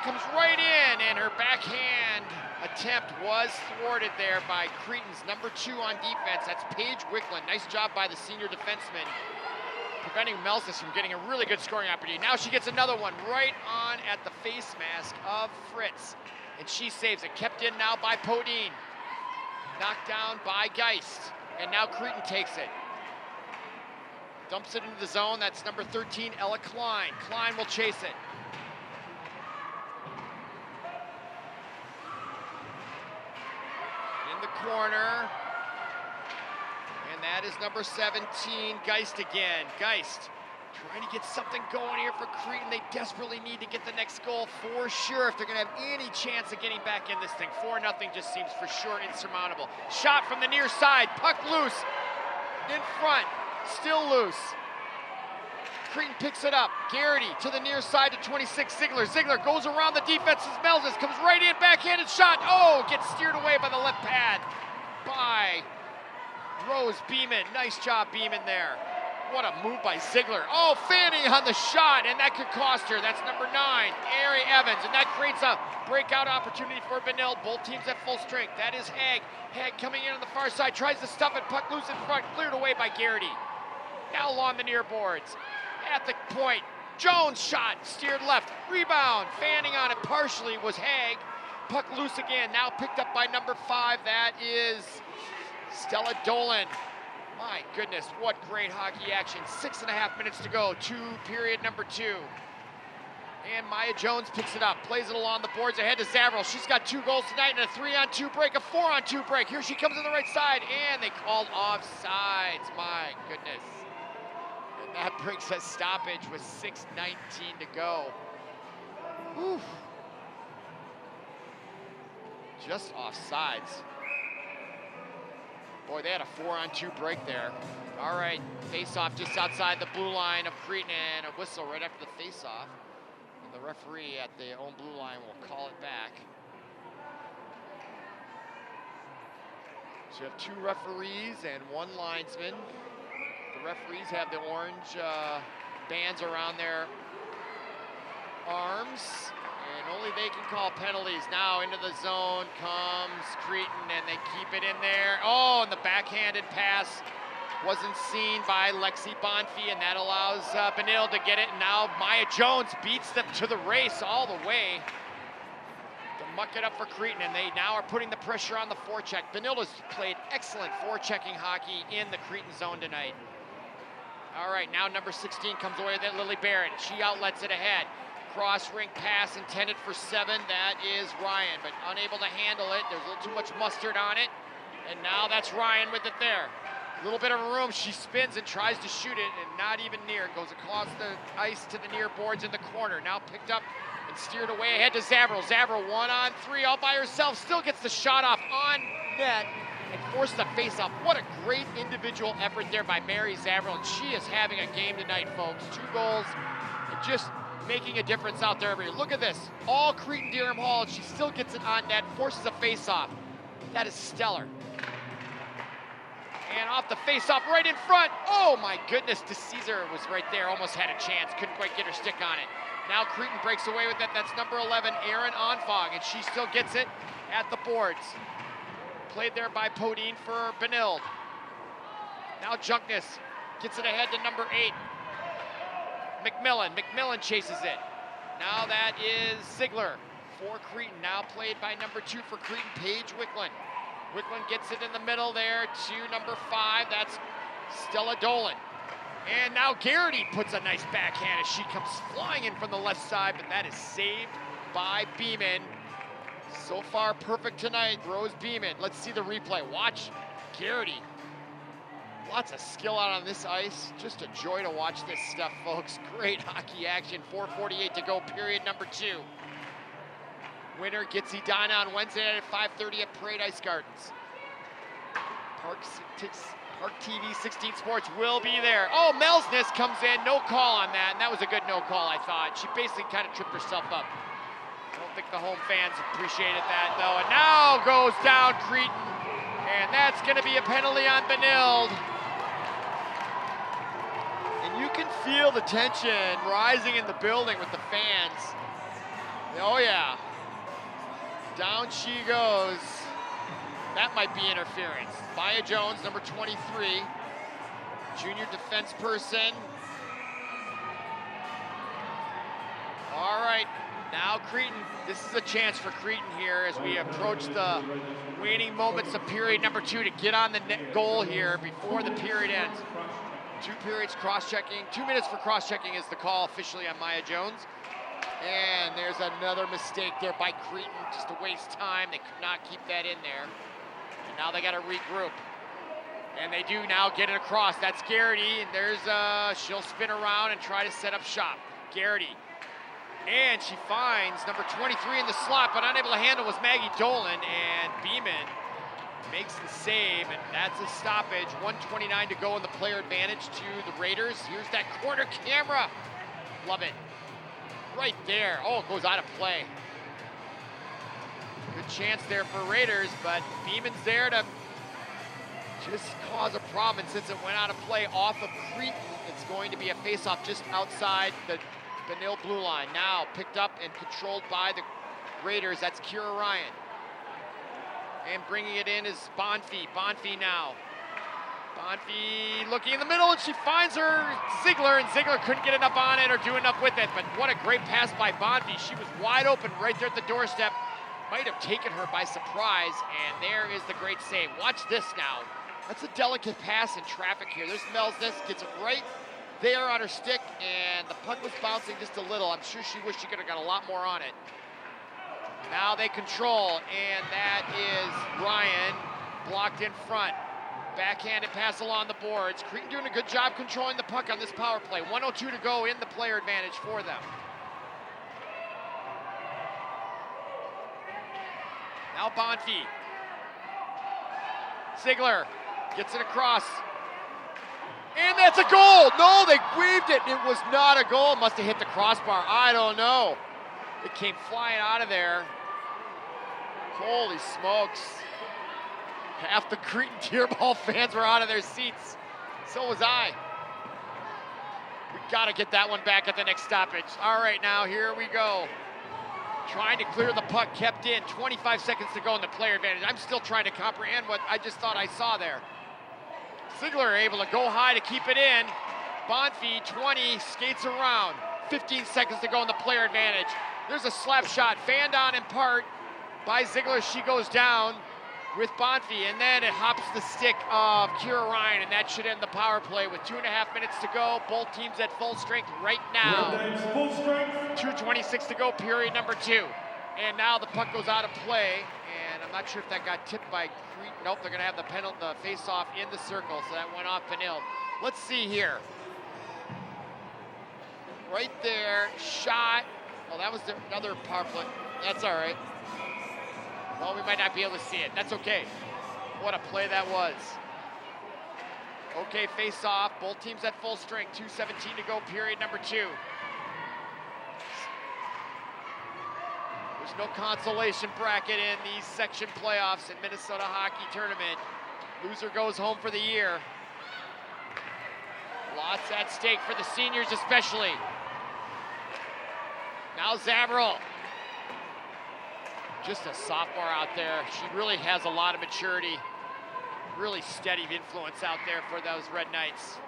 A: comes right in, and her backhand attempt was thwarted there by Cretin's number 2 on defense. That's Paige Wicklund. Nice job by the senior defenseman, preventing Melsness from getting a really good scoring opportunity. Now she gets another one right on at the face mask of Fritz, and she saves it. Kept in now by Podine. Knocked down by Geist, and now Cretin takes it. Dumps it into the zone. That's number 13, Ella Klein. Klein will chase it. In the corner, and that is number 17, Geist again. Geist trying to get something going here for Cretin. They desperately need to get the next goal for sure if they're going to have any chance of getting back in this thing. 4-0 just seems for sure insurmountable. Shot from the near side, puck loose, in front, still loose. Cretin picks it up. Garrity to the near side to 26, Ziegler. Ziegler goes around the defense's Melsness, comes right in, backhanded shot. Oh, gets steered away by the left pad by Rose Beeman. Nice job, Beeman there. What a move by Ziegler. Oh, Fanning on the shot, and that could cost her. That's number 9, Ari Evans, and that creates a breakout opportunity for Benilde. Both teams at full strength. That is Haig. Haig coming in on the far side, tries to stuff it, puck loose in front, cleared away by Garrity. Now along the near boards. At the point, Jones shot, steered left, rebound, Fanning on it partially was Haig. Puck loose again, now picked up by number 5, that is Stella Dolan. My goodness, what great hockey action. 6.5 minutes to go, period number 2. And Maya Jones picks it up, plays it along the boards ahead to Zavril. She's got 2 goals tonight in a 3-on-2 break, a 4-on-2 break. Here she comes on the right side, and they called offsides. My goodness. And that brings a stoppage with 6:19 to go. Whew. Just offsides. Boy, they had a 4-on-2 break there. All right, face-off just outside the blue line of Cretin, and a whistle right after the face-off. And the referee at the own blue line will call it back. So you have 2 referees and 1 linesman. The referees have the orange bands around their arms, and only they can call penalties. Now into the zone comes Cretin, and they keep it in there. Oh, and the backhanded pass wasn't seen by Lexi Bonfi, and that allows Benilde to get it. And now Maya Jones beats them to the race all the way to muck it up for Cretin, and they now are putting the pressure on the forecheck. Benilde has played excellent forechecking hockey in the Cretin zone tonight. All right, now number 16 comes away with it, Lily Barrett. She outlets it ahead. Cross-rink pass intended for 7, that is Ryan, but unable to handle it. There's a little too much mustard on it, and now that's Ryan with it there. A little bit of room, she spins and tries to shoot it, and not even near. Goes across the ice to the near boards in the corner. Now picked up and steered away ahead to Zavril. Zavril 1-on-3 all by herself, still gets the shot off on net and forced the face-off. What a great individual effort there by Mary Zavril, and she is having a game tonight, folks. 2 goals, and just making a difference out there. Look at this, all Cretin-Derham Hall, she still gets it on net, forces a face-off. That is stellar. And off the face-off right in front. Oh my goodness, DeCesar was right there, almost had a chance, couldn't quite get her stick on it. Now Cretin breaks away with it, that's number 11, Erin Onfog, and she still gets it at the boards. Played there by Podine for Benilde. Now Junkness gets it ahead to number 8, McMillan. McMillan chases it. Now that is Ziegler for Cretin, now played by number 2 for Cretin, Paige Wicklund. Wicklund gets it in the middle there to number 5, that's Stella Dolan. And now Garrity puts a nice backhand as she comes flying in from the left side, but that is saved by Beeman. So far perfect tonight, Rose Beeman. Let's see the replay. Watch Garrity Lots of skill out on this ice. Just a joy to watch this stuff, folks. Great hockey action. 4:48 to go, period number 2. Winner gets Edina on Wednesday night at 5:30 at Parade Ice Gardens. ParkTV 16 Sports will be there. Oh, Melsness comes in, no call on that, and that was a good no call, I thought. She basically kind of tripped herself up. I don't think the home fans appreciated that, though. And now goes down Cretin, and that's going to be a penalty on Benilde. And you can feel the tension rising in the building with the fans. Oh, yeah. Down she goes. That might be interference. Maya Jones, number 23, junior defense person. All right, now Cretin. This is a chance for Cretin here as we approach the waning moments of period number 2 to get on the net goal here before the period ends. 2 periods cross-checking. 2 minutes for cross-checking is the call officially on Maya Jones. And there's another mistake there by Cretin, just to waste time. They could not keep that in there. And now they got to regroup. And they do now get it across. That's Garrity, and she'll spin around and try to set up shop. Garrity. And she finds number 23 in the slot, but unable to handle was Maggie Dolan, and Beeman makes the save, and that's a stoppage. 1:29 to go in the player advantage to the Raiders. Here's that corner camera. Love it. Right there. Oh, it goes out of play. Good chance there for Raiders, but Beeman's there to just cause a problem. And since it went out of play off of Cretin, it's going to be a face-off just outside the Benilde blue line. Now picked up and controlled by the Raiders. That's Kira Ryan. And bringing it in is Bonfi. Bonfi now. Bonfi looking in the middle, and she finds her Ziegler, and Ziegler couldn't get enough on it or do enough with it. But what a great pass by Bonfi. She was wide open right there at the doorstep. Might have taken her by surprise, and there is the great save. Watch this now. That's a delicate pass in traffic here. There's Melsness, gets it right there on her stick, and the puck was bouncing just a little. I'm sure she wished she could have got a lot more on it. Now they control, and that is Ryan blocked in front. Backhanded pass along the boards. Cretin doing a good job controlling the puck on this power play. 1:02 to go in the player advantage for them. Now Bonfi. Ziegler gets it across. And that's a goal! No, they weaved it. It was not a goal. Must have hit the crossbar. I don't know. It came flying out of there. Holy smokes. Half the Cretin-Derham Hall fans were out of their seats. So was I. We gotta get that one back at the next stoppage. All right, now here we go. Trying to clear the puck, kept in. 25 seconds to go in the player advantage. I'm still trying to comprehend what I just thought I saw there. Ziegler able to go high to keep it in. Bonfi, 20, skates around. 15 seconds to go in the player advantage. There's a slap shot, fanned on in part by Ziegler. She goes down with Bonfi, and then it hops the stick of Kira Ryan, and that should end the power play with 2.5 minutes to go. Both teams at full strength right now. 2:26 to go, period number 2. And now the puck goes out of play, and I'm not sure if that got tipped by Cretin. Nope, they're gonna have the penalty, the face-off in the circle, so that went off Benilde. Let's see here. Right there, shot. Oh, that was another power play. That's all right. Well, we might not be able to see it. That's okay. What a play that was. Okay, face off. Both teams at full strength. 2:17 to go, period number 2. There's no consolation bracket in these section playoffs in Minnesota Hockey Tournament. Loser goes home for the year. Lots at stake for the seniors especially. Now Zavril. Just a sophomore out there. She really has a lot of maturity. Really steady influence out there for those Red Knights.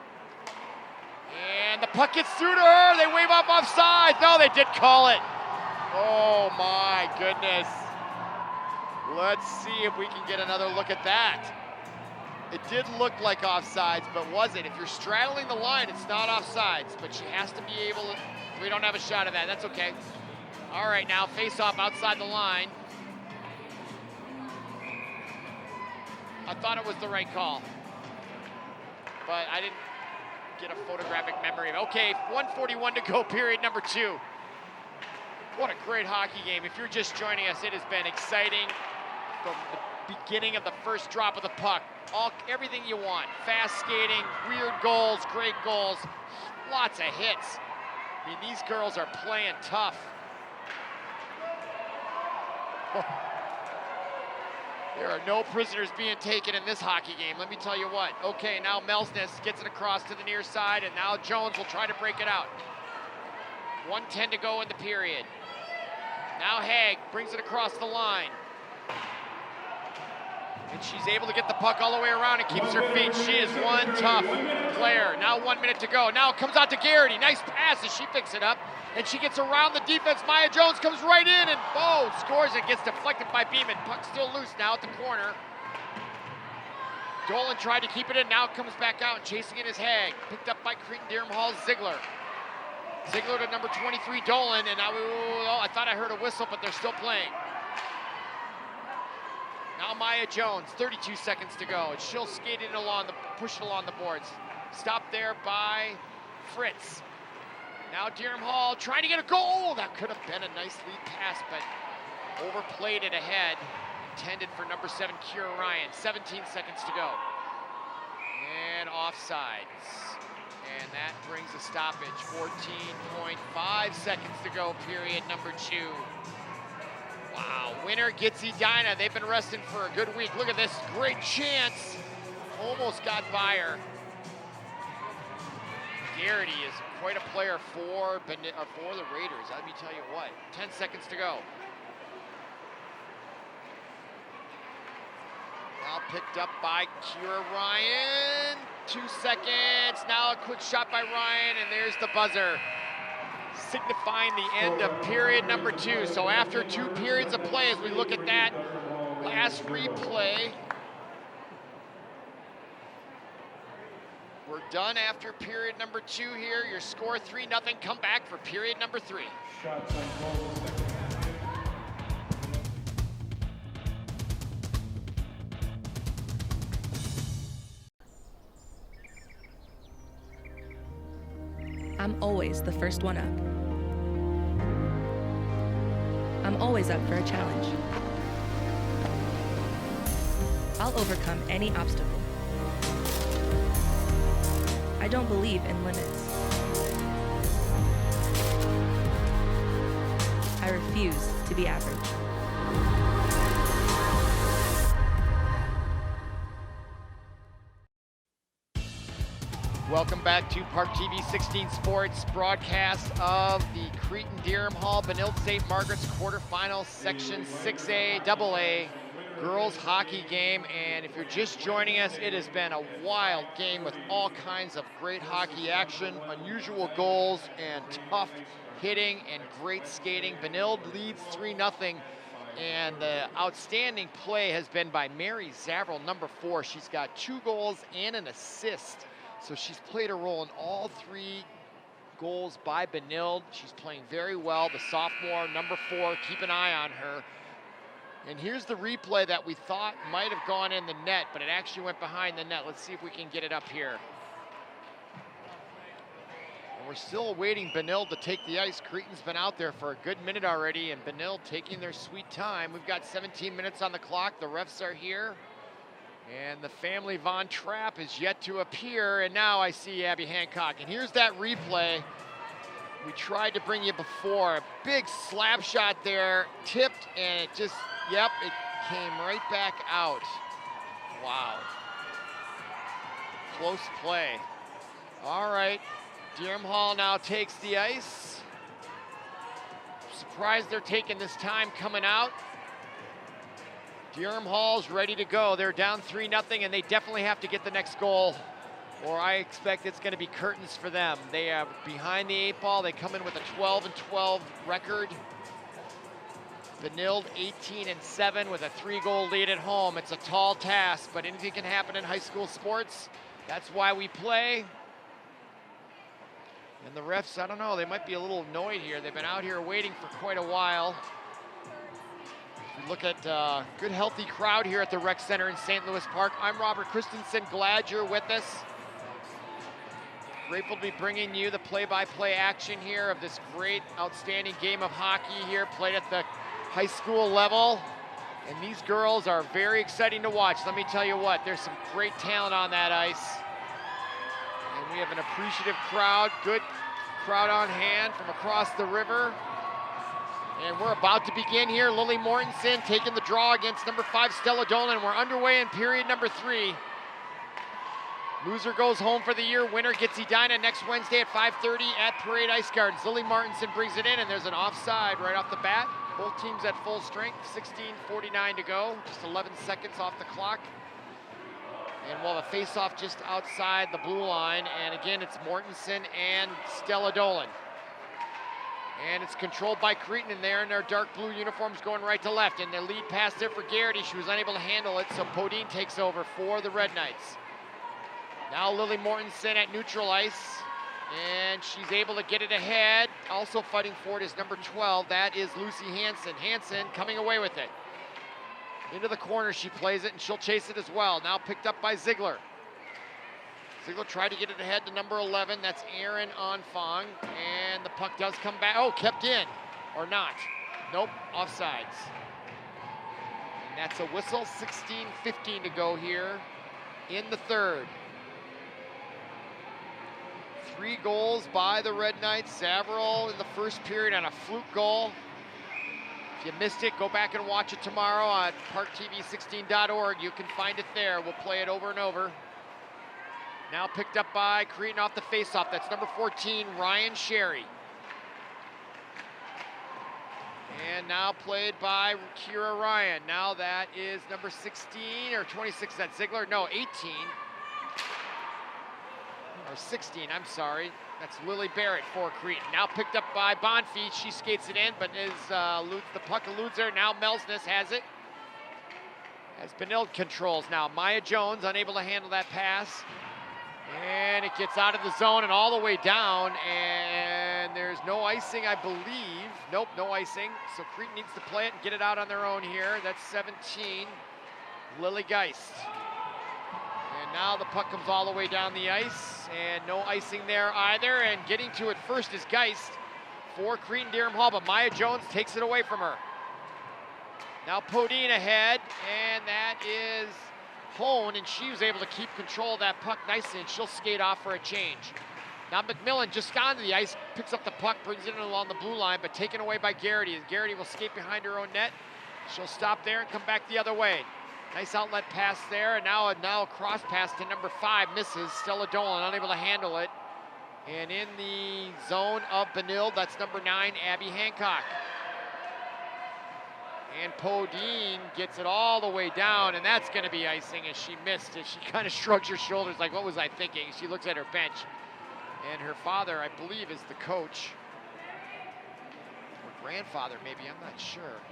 A: And the puck gets through to her. They wave off offside. No, they did call it. Oh my goodness. Let's see if we can get another look at that. It did look like offsides, but was it? If you're straddling the line, it's not offsides, but she has to be able to, we don't have a shot of that. That's okay. All right, now face off outside the line. I thought it was the right call. but I didn't get a photographic memory of it. Okay, 1:41 to go, period number 2. What a great hockey game. If you're just joining us, it has been exciting from the beginning of the first drop of the puck. Everything you want. Fast skating, weird goals, great goals, lots of hits. I mean, these girls are playing tough. There are no prisoners being taken in this hockey game, let me tell you what. Okay, now Melsness gets it across to the near side, and now Jones will try to break it out. 1:10 to go in the period. Now Haig brings it across the line. And she's able to get the puck all the way around and keeps her feet. She is one tough player. Now 1 minute to go. Now it comes out to Garrity. Nice pass as she picks it up. And she gets around the defense. Maya Jones comes right in and scores it. Gets deflected by Beeman. Puck still loose now at the corner. Dolan tried to keep it in. Now it comes back out and chasing it is Haig. Picked up by Cretin-Derham Hall's Ziegler. Ziegler to number 23, Dolan. And now, I thought I heard a whistle, but they're still playing. Now Maya Jones, 32 seconds to go. And she'll skate it along push it along the boards. Stopped there by Fritz. Now Derham Hall trying to get a goal. That could have been a nice lead pass, but overplayed it ahead. Intended for number 7, Kira Ryan. 17 seconds to go. And offsides. And that brings a stoppage. 14.5 seconds to go, period number 2. Wow, winner gets Edina. They've been resting for a good week. Look at this, great chance. Almost got by her. Garrity is quite a player for the Raiders, let me tell you what. 10 seconds to go. Now picked up by Kira Ryan. 2 seconds, now a quick shot by Ryan, and there's the buzzer, signifying the end of period number 2. So after 2 periods of play, as we look at that last replay, we're done after period number 2 here. Your score 3-0, come back for period number 3.
C: I'm always the first one up. I'm always up for a challenge. I'll overcome any obstacle. I don't believe in limits. I refuse to be average.
A: Welcome back to ParkTV 16 Sports broadcast of the Cretin-Derham Hall Benilde-St. Margaret's quarterfinals, Section 6A AA girls hockey game. And if you're just joining us, it has been a wild game with all kinds of great hockey action, unusual goals, and tough hitting and great skating. Benilde leads 3-0. And the outstanding play has been by Mary Zavril, number 4. She's got 2 goals and an assist. So she's played a role in all 3 goals by Benilde. She's playing very well. The sophomore, number 4, keep an eye on her. And here's the replay that we thought might have gone in the net, but it actually went behind the net. Let's see if we can get it up here. And we're still awaiting Benilde to take the ice. Cretin's been out there for a good minute already, and Benilde taking their sweet time. We've got 17 minutes on the clock. The refs are here. And the family Von Trapp is yet to appear, and now I see Abby Hancock. And here's that replay we tried to bring you before. A big slap shot there, tipped, and it just, it came right back out. Wow. Close play. All right, Derham Hall now takes the ice. Surprised they're taking this time coming out. Derham Hall's ready to go. They're down 3-0, and they definitely have to get the next goal, or I expect it's going to be curtains for them. They are behind the 8 ball. They come in with a 12-12 record. Benilde 18-7 with a 3-goal lead at home. It's a tall task, but anything can happen in high school sports. That's why we play. And the refs, I don't know, they might be a little annoyed here. They've been out here waiting for quite a while. We look at a good, healthy crowd here at the Rec Center in St. Louis Park. I'm Robert Christensen, glad you're with us. Grateful to be bringing you the play-by-play action here of this great, outstanding game of hockey here, played at the high school level. And these girls are very exciting to watch. Let me tell you what, there's some great talent on that ice. And we have an appreciative crowd, good crowd on hand from across the river. And we're about to begin here. Lily Mortensen taking the draw against number 5, Stella Dolan. We're underway in period number 3. Loser goes home for the year. Winner gets Edina next Wednesday at 5:30 at Parade Ice Gardens. Lily Martinson brings it in, and there's an offside right off the bat. Both teams at full strength, 16:49 to go, just 11 seconds off the clock. And we'll have a face-off just outside the blue line, and again, it's Mortensen and Stella Dolan. And it's controlled by Cretin, and they're in their dark blue uniforms going right to left. And the lead pass there for Garrity, she was unable to handle it, so Podine takes over for the Red Knights. Now Lily Mortensen at neutral ice, and she's able to get it ahead. Also fighting for it is number 12, that is Lucy Hansen. Hansen coming away with it. Into the corner she plays it, and she'll chase it as well. Now picked up by Ziegler. Ziegler tried to get it ahead to number 11, that's Erin Onfong, and the puck does come back. Oh, kept in, or not. Nope, offsides. And that's a whistle, 16:15 to go here in the third. 3 goals by the Red Knights. Saverill in the first period on a fluke goal. If you missed it, go back and watch it tomorrow on ParkTV16.org. You can find it there. We'll play it over and over. Now picked up by Cretin off the faceoff. That's number 14, Ryan Sherry. And now played by Kira Ryan. Now that is number 16 or 26, that's Ziegler. No, 18. Or 16, I'm sorry. That's Lily Barrett for Cretin. Now picked up by Bonfeet. She skates it in, but the puck eludes her. Now Melsness has it. As Benilde controls now. Maya Jones unable to handle that pass. And it gets out of the zone and all the way down. And there's no icing, I believe. Nope, no icing. So Cretin needs to play it and get it out on their own here. That's 17, Lily Geist. And now the puck comes all the way down the ice, and no icing there either, and getting to it first is Geist for Cretin-Derham Hall, but Maya Jones takes it away from her. Now Podine ahead, and that is Hone, and she was able to keep control of that puck nicely, and she'll skate off for a change. Now McMillan just got onto the ice, picks up the puck, brings it in along the blue line, but taken away by Garrity, and Garrity will skate behind her own net. She'll stop there and come back the other way. Nice outlet pass there, and now a cross pass to number 5, misses. Stella Dolan unable to handle it. And in the zone of Benilde, that's number 9, Abby Hancock. And Podine gets it all the way down, and that's gonna be icing as she missed it. She kind of shrugs her shoulders like, what was I thinking? She looks at her bench, and her father, I believe, is the coach. Or grandfather, maybe, I'm not sure.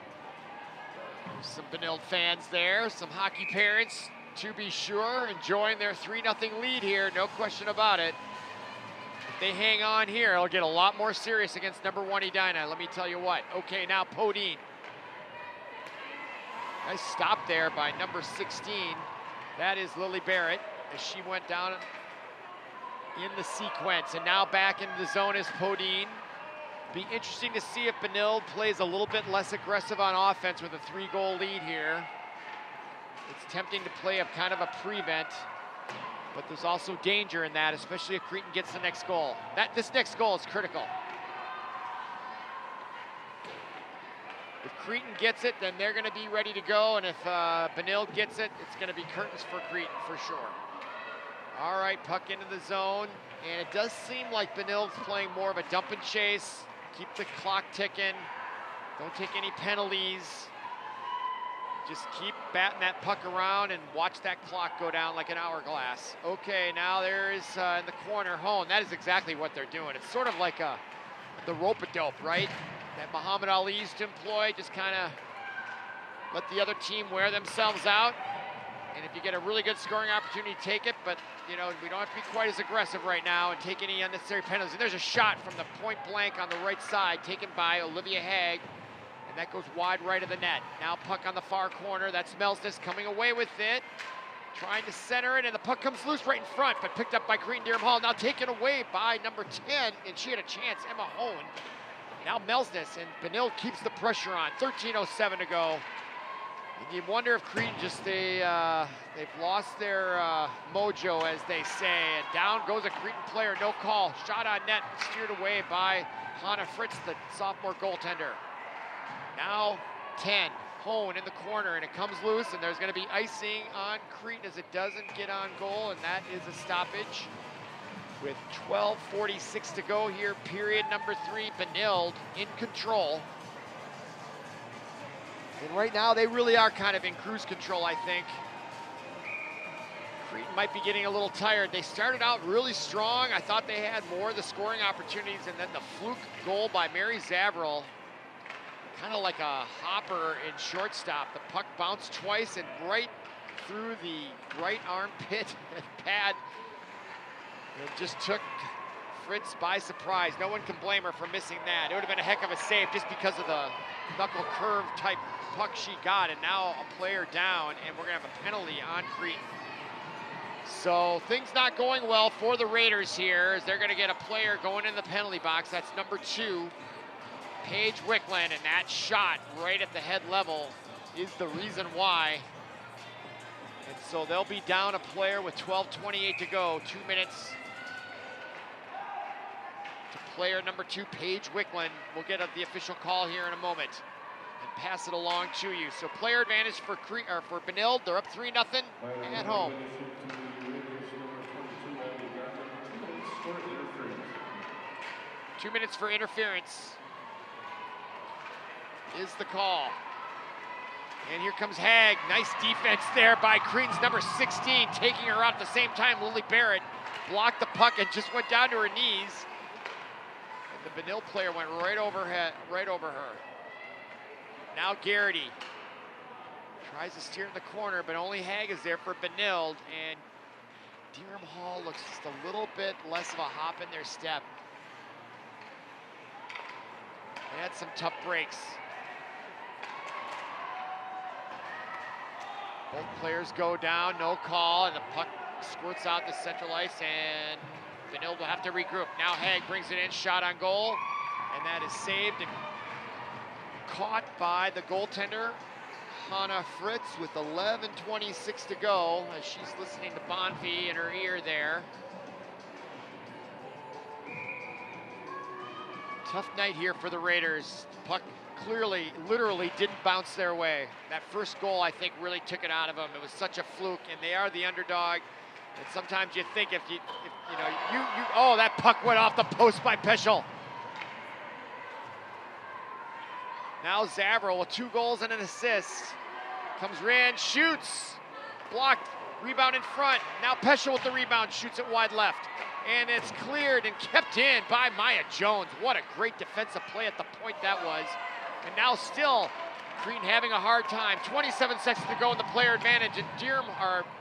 A: Some Benilde fans there, some hockey parents, to be sure, enjoying their 3-0 lead here, no question about it. If they hang on here, it'll get a lot more serious against number 1 Edina, let me tell you what. Okay, now Podine. Nice stop there by number 16. That is Lily Barrett, as she went down in the sequence. And now back into the zone is Podine. Be interesting to see if Benilde plays a little bit less aggressive on offense with a 3-goal lead here. It's tempting to play a kind of a prevent, but there's also danger in that, especially if Cretin gets the next goal. This next goal is critical. If Cretin gets it, then they're gonna be ready to go, and if Benilde gets it, it's gonna be curtains for Cretin for sure. All right, puck into the zone, and it does seem like Benilde's playing more of a dump and chase. Keep the clock ticking. Don't take any penalties. Just keep batting that puck around and watch that clock go down like an hourglass. Okay, now there is in the corner, Hone. That is exactly what they're doing. It's sort of like the rope-a-dope, right? That Muhammad Ali used to employ, just kind of let the other team wear themselves out. And if you get a really good scoring opportunity, take it. But, you know, we don't have to be quite as aggressive right now and take any unnecessary penalties. And there's a shot from the point blank on the right side taken by Olivia Haig. And that goes wide right of the net. Now puck on the far corner. That's Melsness coming away with it. trying to center it, and the puck comes loose right in front, but picked up by Cretin-Derham Hall. Now taken away by number 10, and she had a chance, Emma Hone. Now Melsness, and Benilde keeps the pressure on. 13:07 to go. And you wonder if Cretin just, they've lost their mojo, as they say. And down goes a Cretin player, no call. Shot on net, steered away by Hannah Fritz, the sophomore goaltender. Now 10, Hone in the corner, and it comes loose, and there's going to be icing on Cretin as it doesn't get on goal, and that is a stoppage. With 12:46 to go here, period number 3, Benilde in control. And right now, they really are kind of in cruise control, I think. Cretin might be getting a little tired. They started out really strong. I thought they had more of the scoring opportunities, and then the fluke goal by Mary Zavril, kind of like a hopper in shortstop. The puck bounced twice and right through the right armpit and pad. It just took Fritz by surprise. No one can blame her for missing that. It would have been a heck of a save just because of the knuckle curve type puck she got, and now a player down, and we're gonna have a penalty on Cretin. So things not going well for the Raiders here, as they're gonna get a player going in the penalty box. That's number 2, Paige Wickland, and that shot right at the head level is the reason why. And so they'll be down a player with 12:28 to go, 2 minutes. To player number 2, Paige Wickland. We'll get the official call here in a moment and pass it along to you. So player advantage for Benilde. They're up 3-0 at home. Two minutes for interference is the call. And here comes Hag. Nice defense there by Cretin's number 16, taking her out at the same time. Lily Barrett blocked the puck and just went down to her knees. And the Benilde player went right over her. Now Garrity tries to steer in the corner, but only Hag is there for Benilde. And Derham Hall looks just a little bit less of a hop in their step. They had some tough breaks. Both players go down, no call, and the puck squirts out the central ice, and Benilde will have to regroup. Now Hag brings it in, shot on goal, and that is saved and caught by the goaltender, Hannah Fritz, with 11:26 to go, as she's listening to Bonfi in her ear there. Tough night here for the Raiders. Puck clearly, literally didn't bounce their way. That first goal, I think, really took it out of them. It was such a fluke, and they are the underdog. And sometimes you think if you know, oh, that puck went off the post by Peschel. Now Zavril with 2 goals and an assist. Comes in, shoots, blocked, rebound in front. Now Peschel with the rebound, shoots it wide left. And it's cleared and kept in by Maya Jones. What a great defensive play at the point that was. And now still, Cretin having a hard time. 27 seconds to go in the player advantage, and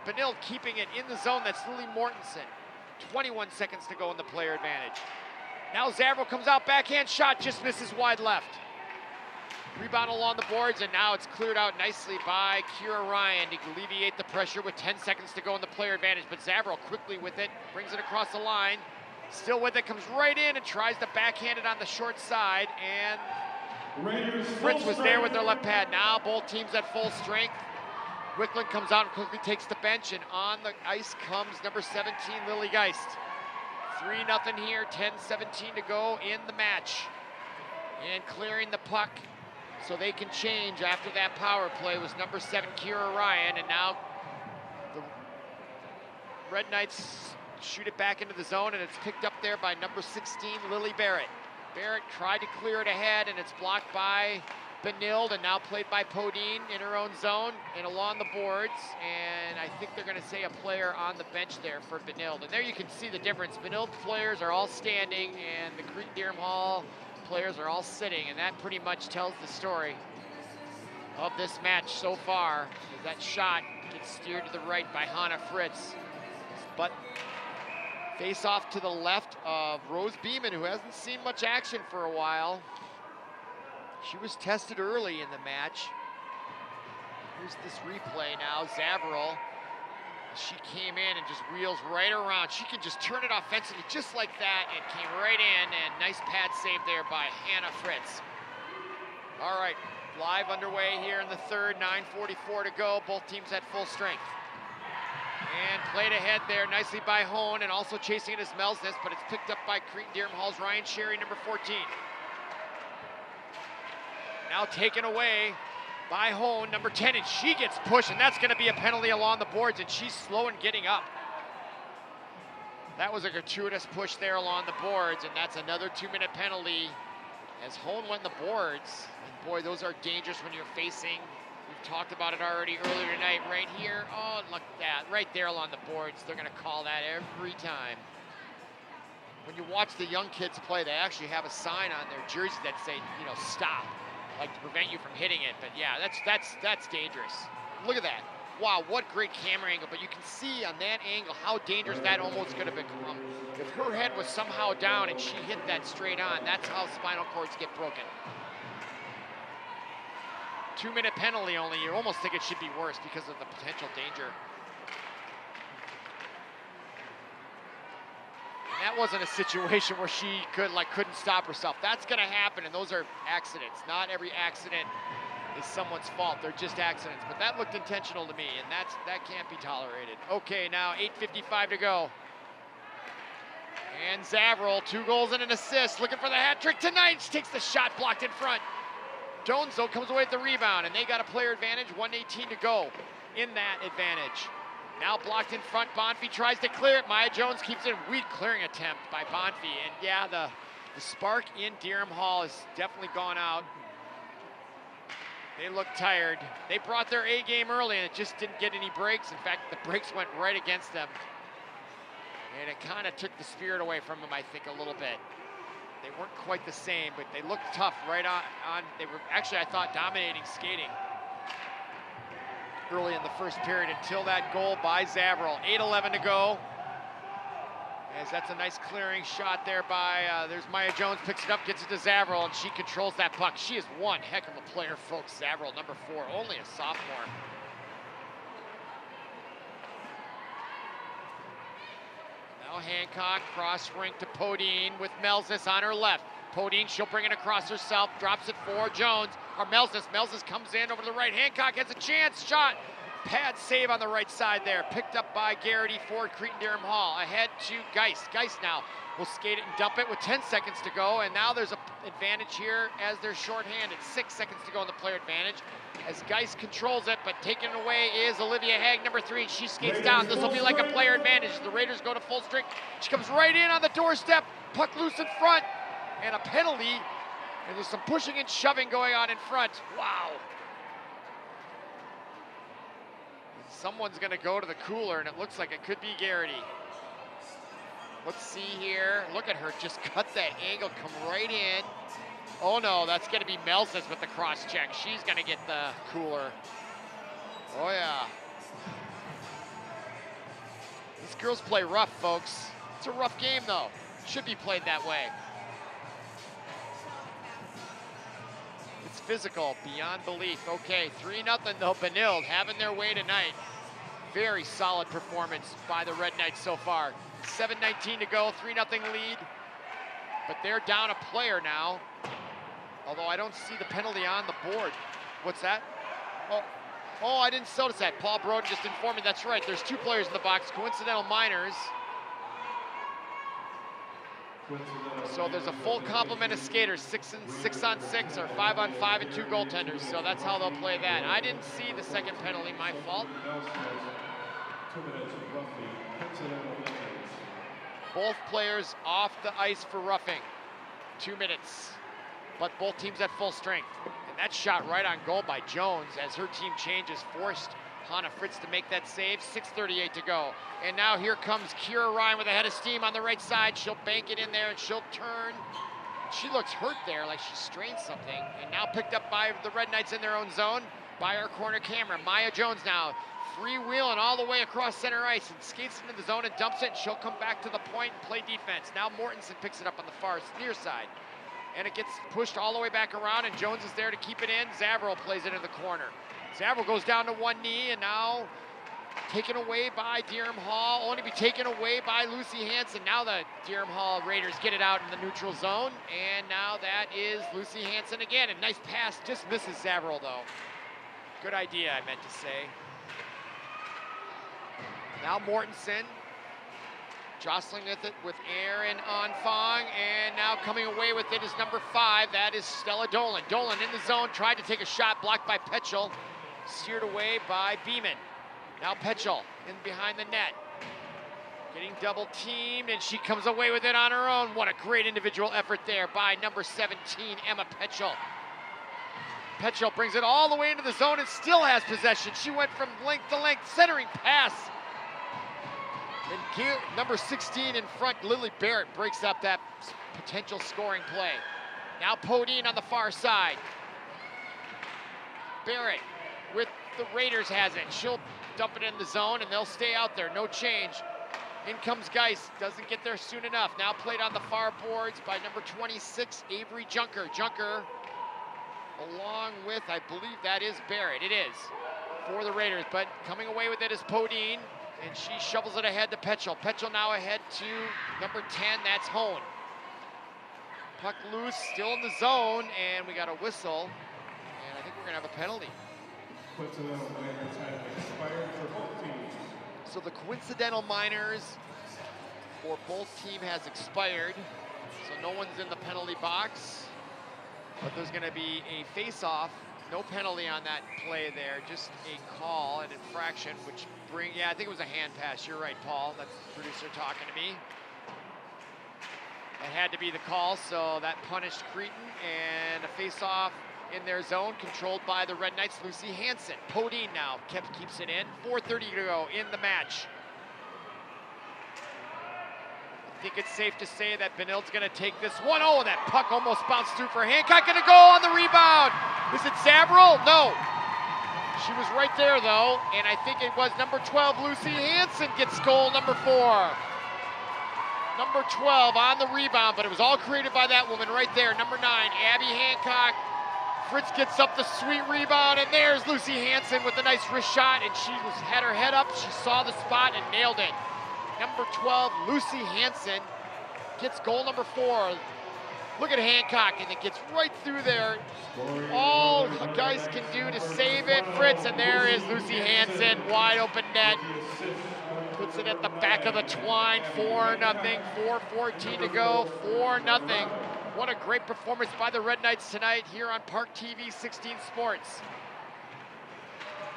A: Benilde keeping it in the zone. That's Lily Mortensen. 21 seconds to go in the player advantage. Now Zavril comes out, backhand shot, just misses wide left. Rebound along the boards, and now it's cleared out nicely by Kira Ryan to alleviate the pressure with 10 seconds to go in the player advantage. But Zavril quickly with it, brings it across the line. Still with it, comes right in and tries to backhand it on the short side. And Fritz was there with their left pad. Now both teams at full strength. Wickland comes out and quickly takes the bench, and on the ice comes number 17, Lily Geist. 3-0 here, 10:17 to go in the match. And clearing the puck so they can change after that power play was number 7, Kira Ryan, and now the Red Knights shoot it back into the zone, and it's picked up there by number 16, Lily Barrett. Barrett tried to clear it ahead, and it's blocked by Benilde, and now played by Podine in her own zone and along the boards. And I think they're going to say a player on the bench there for Benilde. And there you can see the difference. Benilde players are all standing, and the Cretin-Derham Hall players are all sitting, and that pretty much tells the story of this match so far. As that shot gets steered to the right by Hannah Fritz. But face off to the left of Rose Beeman, who hasn't seen much action for a while. She was tested early in the match. Here's this replay now. Zavril She came in and just wheels right around. She can just turn it offensively just like that and came right in, and nice pad save there by Hannah Fritz. All right, live underway here in the third, 9:44 to go. Both teams at full strength. And played ahead there nicely by Hone, and also chasing it is Melsness, but it's picked up by Cretin-Derham Hall's Ryan Sherry, number 14. Now taken away by Hone, number 10, and she gets pushed, and that's going to be a penalty along the boards, and she's slow in getting up. That was a gratuitous push there along the boards, and that's another 2-minute penalty as Hone went the boards. And boy, those are dangerous when you're facing. We've talked about it already earlier tonight, right here. Oh, look at that, right there along the boards. They're going to call that every time. When you watch the young kids play, they actually have a sign on their jersey that say, you know, stop, like to prevent you from hitting it. But yeah, that's dangerous. Look at that. Wow, what great camera angle. But you can see on that angle how dangerous that almost could have become. If her head was somehow down and she hit that straight on, that's how spinal cords get broken. 2-minute penalty only. You almost think it should be worse because of the potential danger. And that wasn't a situation where she couldn't stop herself. That's going to happen, and those are accidents. Not every accident is someone's fault. They're just accidents. But that looked intentional to me, and that can't be tolerated. Okay, now 8:55 to go. And Zavril, 2 goals and an assist, looking for the hat trick tonight. She takes the shot, blocked in front. Jones, though, comes away with the rebound, and they got a player advantage, 1:18 to go in that advantage. Now blocked in front, Bonfi tries to clear it. Maya Jones keeps it, weak clearing attempt by Bonfi. And yeah, the spark in Derham Hall has definitely gone out. They look tired. They brought their A game early, and it just didn't get any breaks. In fact, the breaks went right against them. And it kind of took the spirit away from them, I think, a little bit. They weren't quite the same, but they looked tough right on. They were actually, I thought, dominating skating early in the first period until that goal by Zavril. 8:11 to go. As that's a nice clearing shot there by, there's Maya Jones, picks it up, gets it to Zavril, and she controls that puck. She is one heck of a player, folks. Zavril, number 4, only a sophomore. Now Hancock, cross rink to Podine with Melsness on her left. Podine, she'll bring it across herself, drops it for Jones, or Melsness. Melsness comes in over to the right. Hancock has a chance, shot. Pad save on the right side there, picked up by Garrity for Cretin-Derham Hall. Ahead to Geist. Geist now will skate it and dump it with 10 seconds to go, and now there's an advantage here as they're shorthanded. 6 seconds to go in the player advantage as Geist controls it, but taken away is Olivia Haig, number 3. She skates down. This will be like a player advantage. The Raiders go to full strength. She comes right in on the doorstep, puck loose in front, and a penalty, and there's some pushing and shoving going on in front. Wow. Someone's going to go to the cooler, and it looks like it could be Garrity. Let's see here. Look at her just cut that angle, come right in. Oh no, that's going to be Melsness with the cross check. She's going to get the cooler. Oh yeah. These girls play rough, folks. It's a rough game though. Should be played that way. It's physical, beyond belief. Okay, 3-0 though, Benilde having their way tonight. Very solid performance by the Red Knights so far. 7:19 to go, 3-0 lead. But they're down a player now. Although I don't see the penalty on the board. What's that? Oh, I didn't notice that. Paul Broden just informed me that's right. There's 2 players in the box, coincidental minors. So there's a full complement of skaters, 6 on 6 or 5 on 5 and 2 goaltenders. So that's how they'll play that. I didn't see the second penalty, my fault. Both players off the ice for roughing. 2 minutes, but both teams at full strength. And that shot right on goal by Jones as her team changes, forced Hannah Fritz to make that save. 6:38 to go. And now here comes Kira Ryan with a head of steam on the right side. She'll bank it in there and she'll turn. She looks hurt there, like she strained something. And now picked up by the Red Knights in their own zone by our corner camera. Maya Jones now freewheeling all the way across center ice and skates into the zone and dumps it. And she'll come back to the point and play defense. Now Mortensen picks it up on the far near side. And it gets pushed all the way back around, and Jones is there to keep it in. Zavril plays it in the corner. Zavril goes down to one knee, and now taken away by Derham Hall, only to be taken away by Lucy Hanson. Now the Derham Hall Raiders get it out in the neutral zone, and now that is Lucy Hanson again. A nice pass, just misses Zavril though. Good idea, I meant to say. Now Mortensen, jostling with it with Aaron on Fong, and now coming away with it is number 5, that is Stella Dolan. Dolan in the zone, tried to take a shot, blocked by Petchel, steered away by Beeman. Now Petchel in behind the net, getting double teamed, and she comes away with it on her own. What a great individual effort there by number 17, Emma Petchel. Petchel brings it all the way into the zone and still has possession. She went from length to length, centering pass. And number 16 in front, Lily Barrett, breaks up that potential scoring play. Now Podine on the far side. Barrett with the Raiders has it. She'll dump it in the zone and they'll stay out there, no change. In comes Geis, doesn't get there soon enough. Now played on the far boards by number 26, Avery Junker. Junker along with, I believe that is Barrett. It is for the Raiders, but coming away with it is Podine, and she shovels it ahead to Petchel. Petchel now ahead to number 10, that's Hone. Puck loose, still in the zone, and we got a whistle, and I think we're gonna have a penalty. So the coincidental minors for both teams has expired, so no one's in the penalty box, but there's gonna be a face-off. No penalty on that play there, just a call, an infraction, which I think it was a hand pass. You're right, Paul. That's the producer talking to me. It had to be the call, so that punished Cretin, and a face-off in their zone, controlled by the Red Knights, Lucy Hanson. Podine now keeps it in. 4:30 to go in the match. I think it's safe to say that Benilde's gonna take this one. Oh, that puck almost bounced through for Hancock, gonna go on the rebound. Is it Zavril? No. She was right there though, and I think it was number 12, Lucy Hanson, gets goal number 4. Number 12 on the rebound, but it was all created by that woman right there, number 9, Abby Hancock. Fritz gets up the sweet rebound, and there's Lucy Hanson with a nice wrist shot, and she had her head up, she saw the spot and nailed it. Number 12, Lucy Hanson, gets goal number 4. Look at Hancock, and it gets right through there. All the guys can do to save it. Fritz, and there is Lucy Hanson, wide open net. Puts it at the back of the twine, 4-0, 4:14 to go, 4-0. What a great performance by the Red Knights tonight here on ParkTV 16 Sports.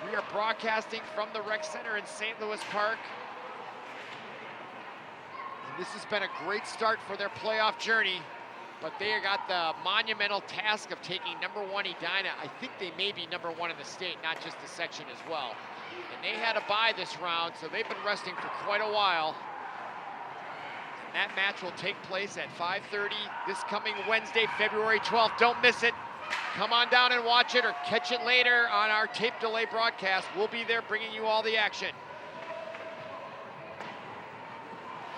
A: We are broadcasting from the Rec Center in St. Louis Park. This has been a great start for their playoff journey, but they got the monumental task of taking number 1 Edina. I think they may be number 1 in the state, not just the section as well. And they had a bye this round, so they've been resting for quite a while. And that match will take place at 5:30 this coming Wednesday, February 12th. Don't miss it. Come on down and watch it or catch it later on our tape delay broadcast. We'll be there bringing you all the action.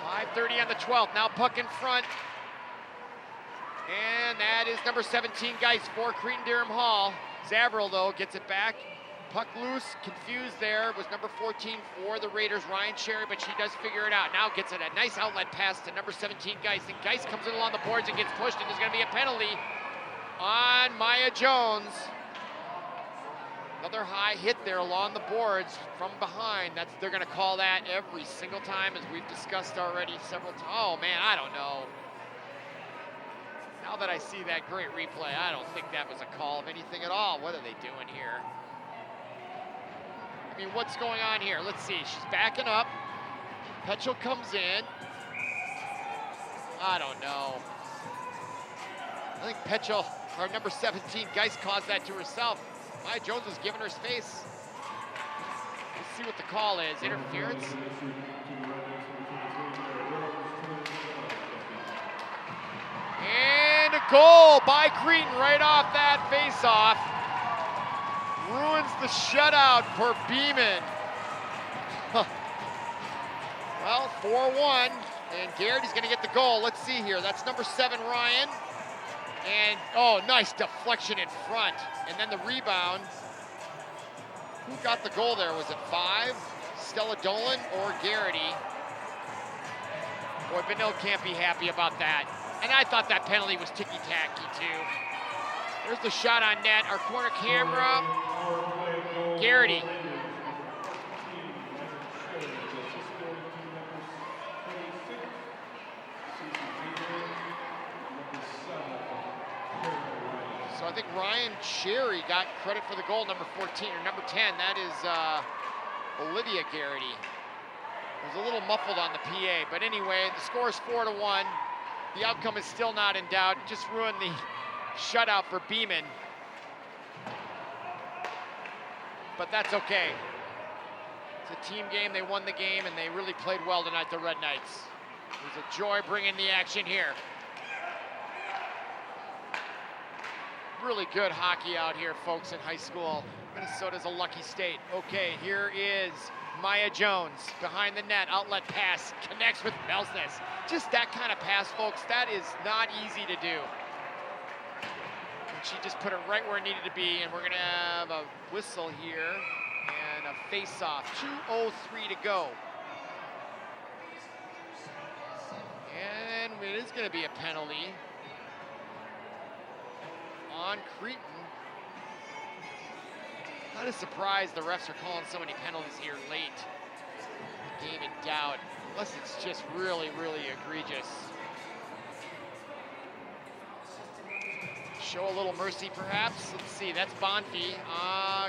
A: 5:30 on the 12th, now puck in front. And that is number 17, Geis for Cretin-Derham Hall. Zavril, though, gets it back. Puck loose, confused there, was number 14 for the Raiders, Ryan Cherry, but she does figure it out. Now gets it, a nice outlet pass to number 17, Geis. And Geis comes in along the boards and gets pushed, and there's gonna be a penalty on Maya Jones. Another high hit there along the boards from behind. They're gonna call that every single time, as we've discussed already several times. Oh man, I don't know. Now that I see that great replay, I don't think that was a call of anything at all. What are they doing here? I mean, what's going on here? Let's see, she's backing up. Petchel comes in. I don't know. I think Petchel, or number 17, Geis, caused that to herself. Maya Jones was giving her space. Let's see what the call is. Interference? And a goal by Cretin right off that face-off. Ruins the shutout for Beeman. Well, 4-1, and Garrity's gonna get the goal. Let's see here, that's number 7, Ryan. And, oh, nice deflection in front. And then the rebound. Who got the goal there? Was it 5? Stella Dolan or Garrity. Boy, Benilde can't be happy about that. And I thought that penalty was ticky-tacky too. There's the shot on net, our corner camera. Garrity. So I think Ryan Cherry got credit for the goal, number 14 or number 10. That is Olivia Garrity. It was a little muffled on the PA, but anyway, the score is 4-1. The outcome is still not in doubt. It just ruined the shutout for Beeman. But that's okay. It's a team game. They won the game, and they really played well tonight, the Red Knights. It was a joy bringing the action here. Really good hockey out here, folks, in high school. Minnesota's a lucky state. Okay, here is Maya Jones behind the net, outlet pass, connects with Melsness. Just that kind of pass, folks, that is not easy to do. And she just put it right where it needed to be, and we're gonna have a whistle here and a face-off. 2:03 to go. And it is gonna be a penalty on Cretin. Not a surprise the refs are calling so many penalties here late. The game in doubt, unless it's just really, really egregious. Show a little mercy perhaps. Let's see, that's Bonfi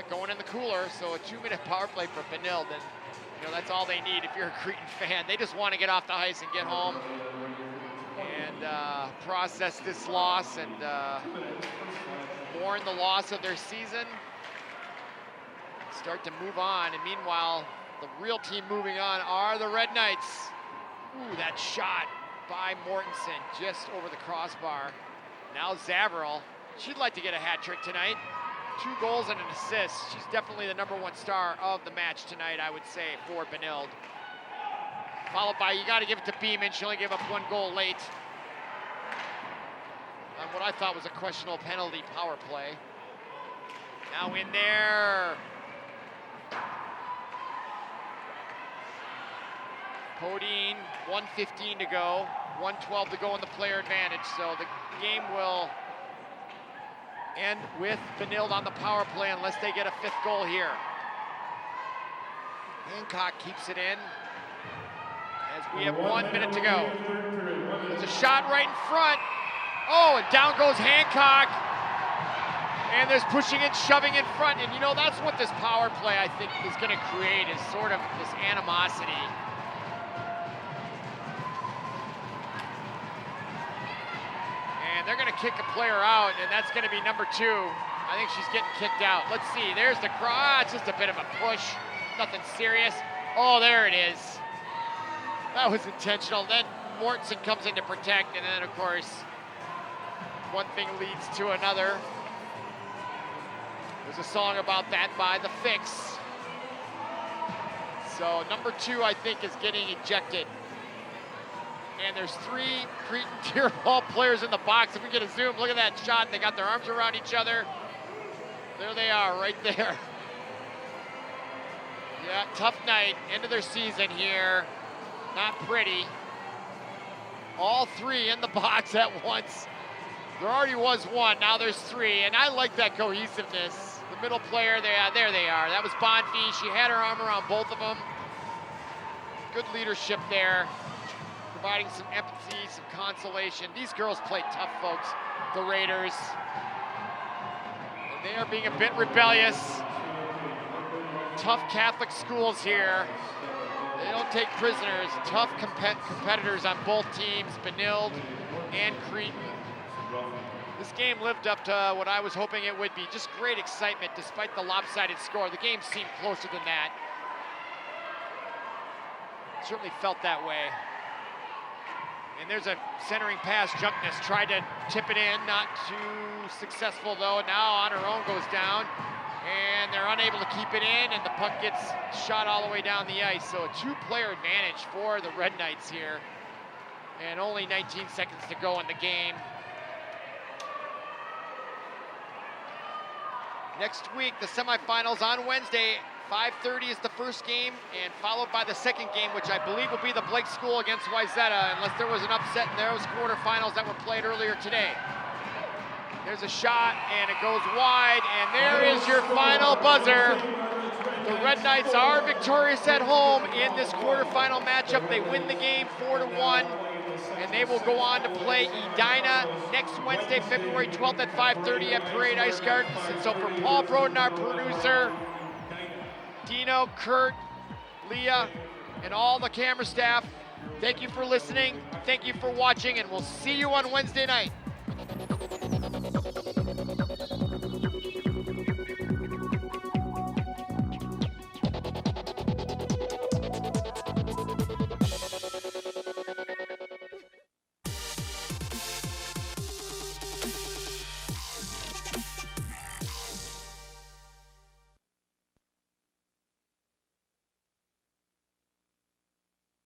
A: going in the cooler. So a 2-minute power play for Benilde, and you know that's all they need if you're a Cretin fan. They just want to get off the ice and get home and process this loss and mourn the loss of their season. Start to move on, and meanwhile, the real team moving on are the Red Knights. Ooh, that shot by Mortensen just over the crossbar. Now Zavril, she'd like to get a hat trick tonight. 2 goals and an assist. She's definitely the #1 star of the match tonight, I would say, for Benilde. Followed by, you gotta give it to Beeman. She only gave up 1 goal late on what I thought was a questionable penalty power play. Now in there. Podine, 1:15 to go, 1:12 to go in the player advantage. So the game will end with Benilde on the power play unless they get a 5th goal here. Hancock keeps it in as we have 1 minute to go. There's a shot right in front. Oh, and down goes Hancock. And there's pushing and shoving in front. And you know, that's what this power play, I think, is going to create, is sort of this animosity. And they're going to kick a player out, and that's going to be number 2. I think she's getting kicked out. Let's see, there's the cross. It's just a bit of a push, nothing serious. Oh, there it is. That was intentional. Then Mortensen comes in to protect, and then, of course, one thing leads to another. There's a song about that by The Fix. So number 2, I think, is getting ejected. And there's 3 Cretin-Derham Hall players in the box. If we get a zoom, look at that shot. They got their arms around each other. There they are, right there. Yeah, tough night, end of their season here. Not pretty. All 3 in the box at once. There already was 1, now there's 3, and I like that cohesiveness. The middle player, there they are. That was Bonfi. She had her arm around both of them. Good leadership there, providing some empathy, some consolation. These girls play tough, folks, the Raiders. And they are being a bit rebellious. Tough Catholic schools here. They don't take prisoners. Tough competitors on both teams, Benilde and Cretin. This game lived up to what I was hoping it would be. Just great excitement despite the lopsided score. The game seemed closer than that. Certainly felt that way. And there's a centering pass. Junkness tried to tip it in, not too successful though. Now on her own goes down, and they're unable to keep it in, and the puck gets shot all the way down the ice. So a 2-player advantage for the Red Knights here. And only 19 seconds to go in the game. Next week, the semifinals on Wednesday, 5:30 is the first game, and followed by the second game, which I believe will be the Blake School against Wayzata, unless there was an upset in those quarterfinals that were played earlier today. There's a shot, and it goes wide, and there is your final buzzer. The Red Knights are victorious at home in this quarterfinal matchup. They win the game 4-1, and they will go on to play Edina next Wednesday, February 12th at 5:30 at Parade Ice Gardens. And so for Paul Broden, our producer, Dino, Kurt, Leah, and all the camera staff, thank you for listening, thank you for watching, and we'll see you on Wednesday night.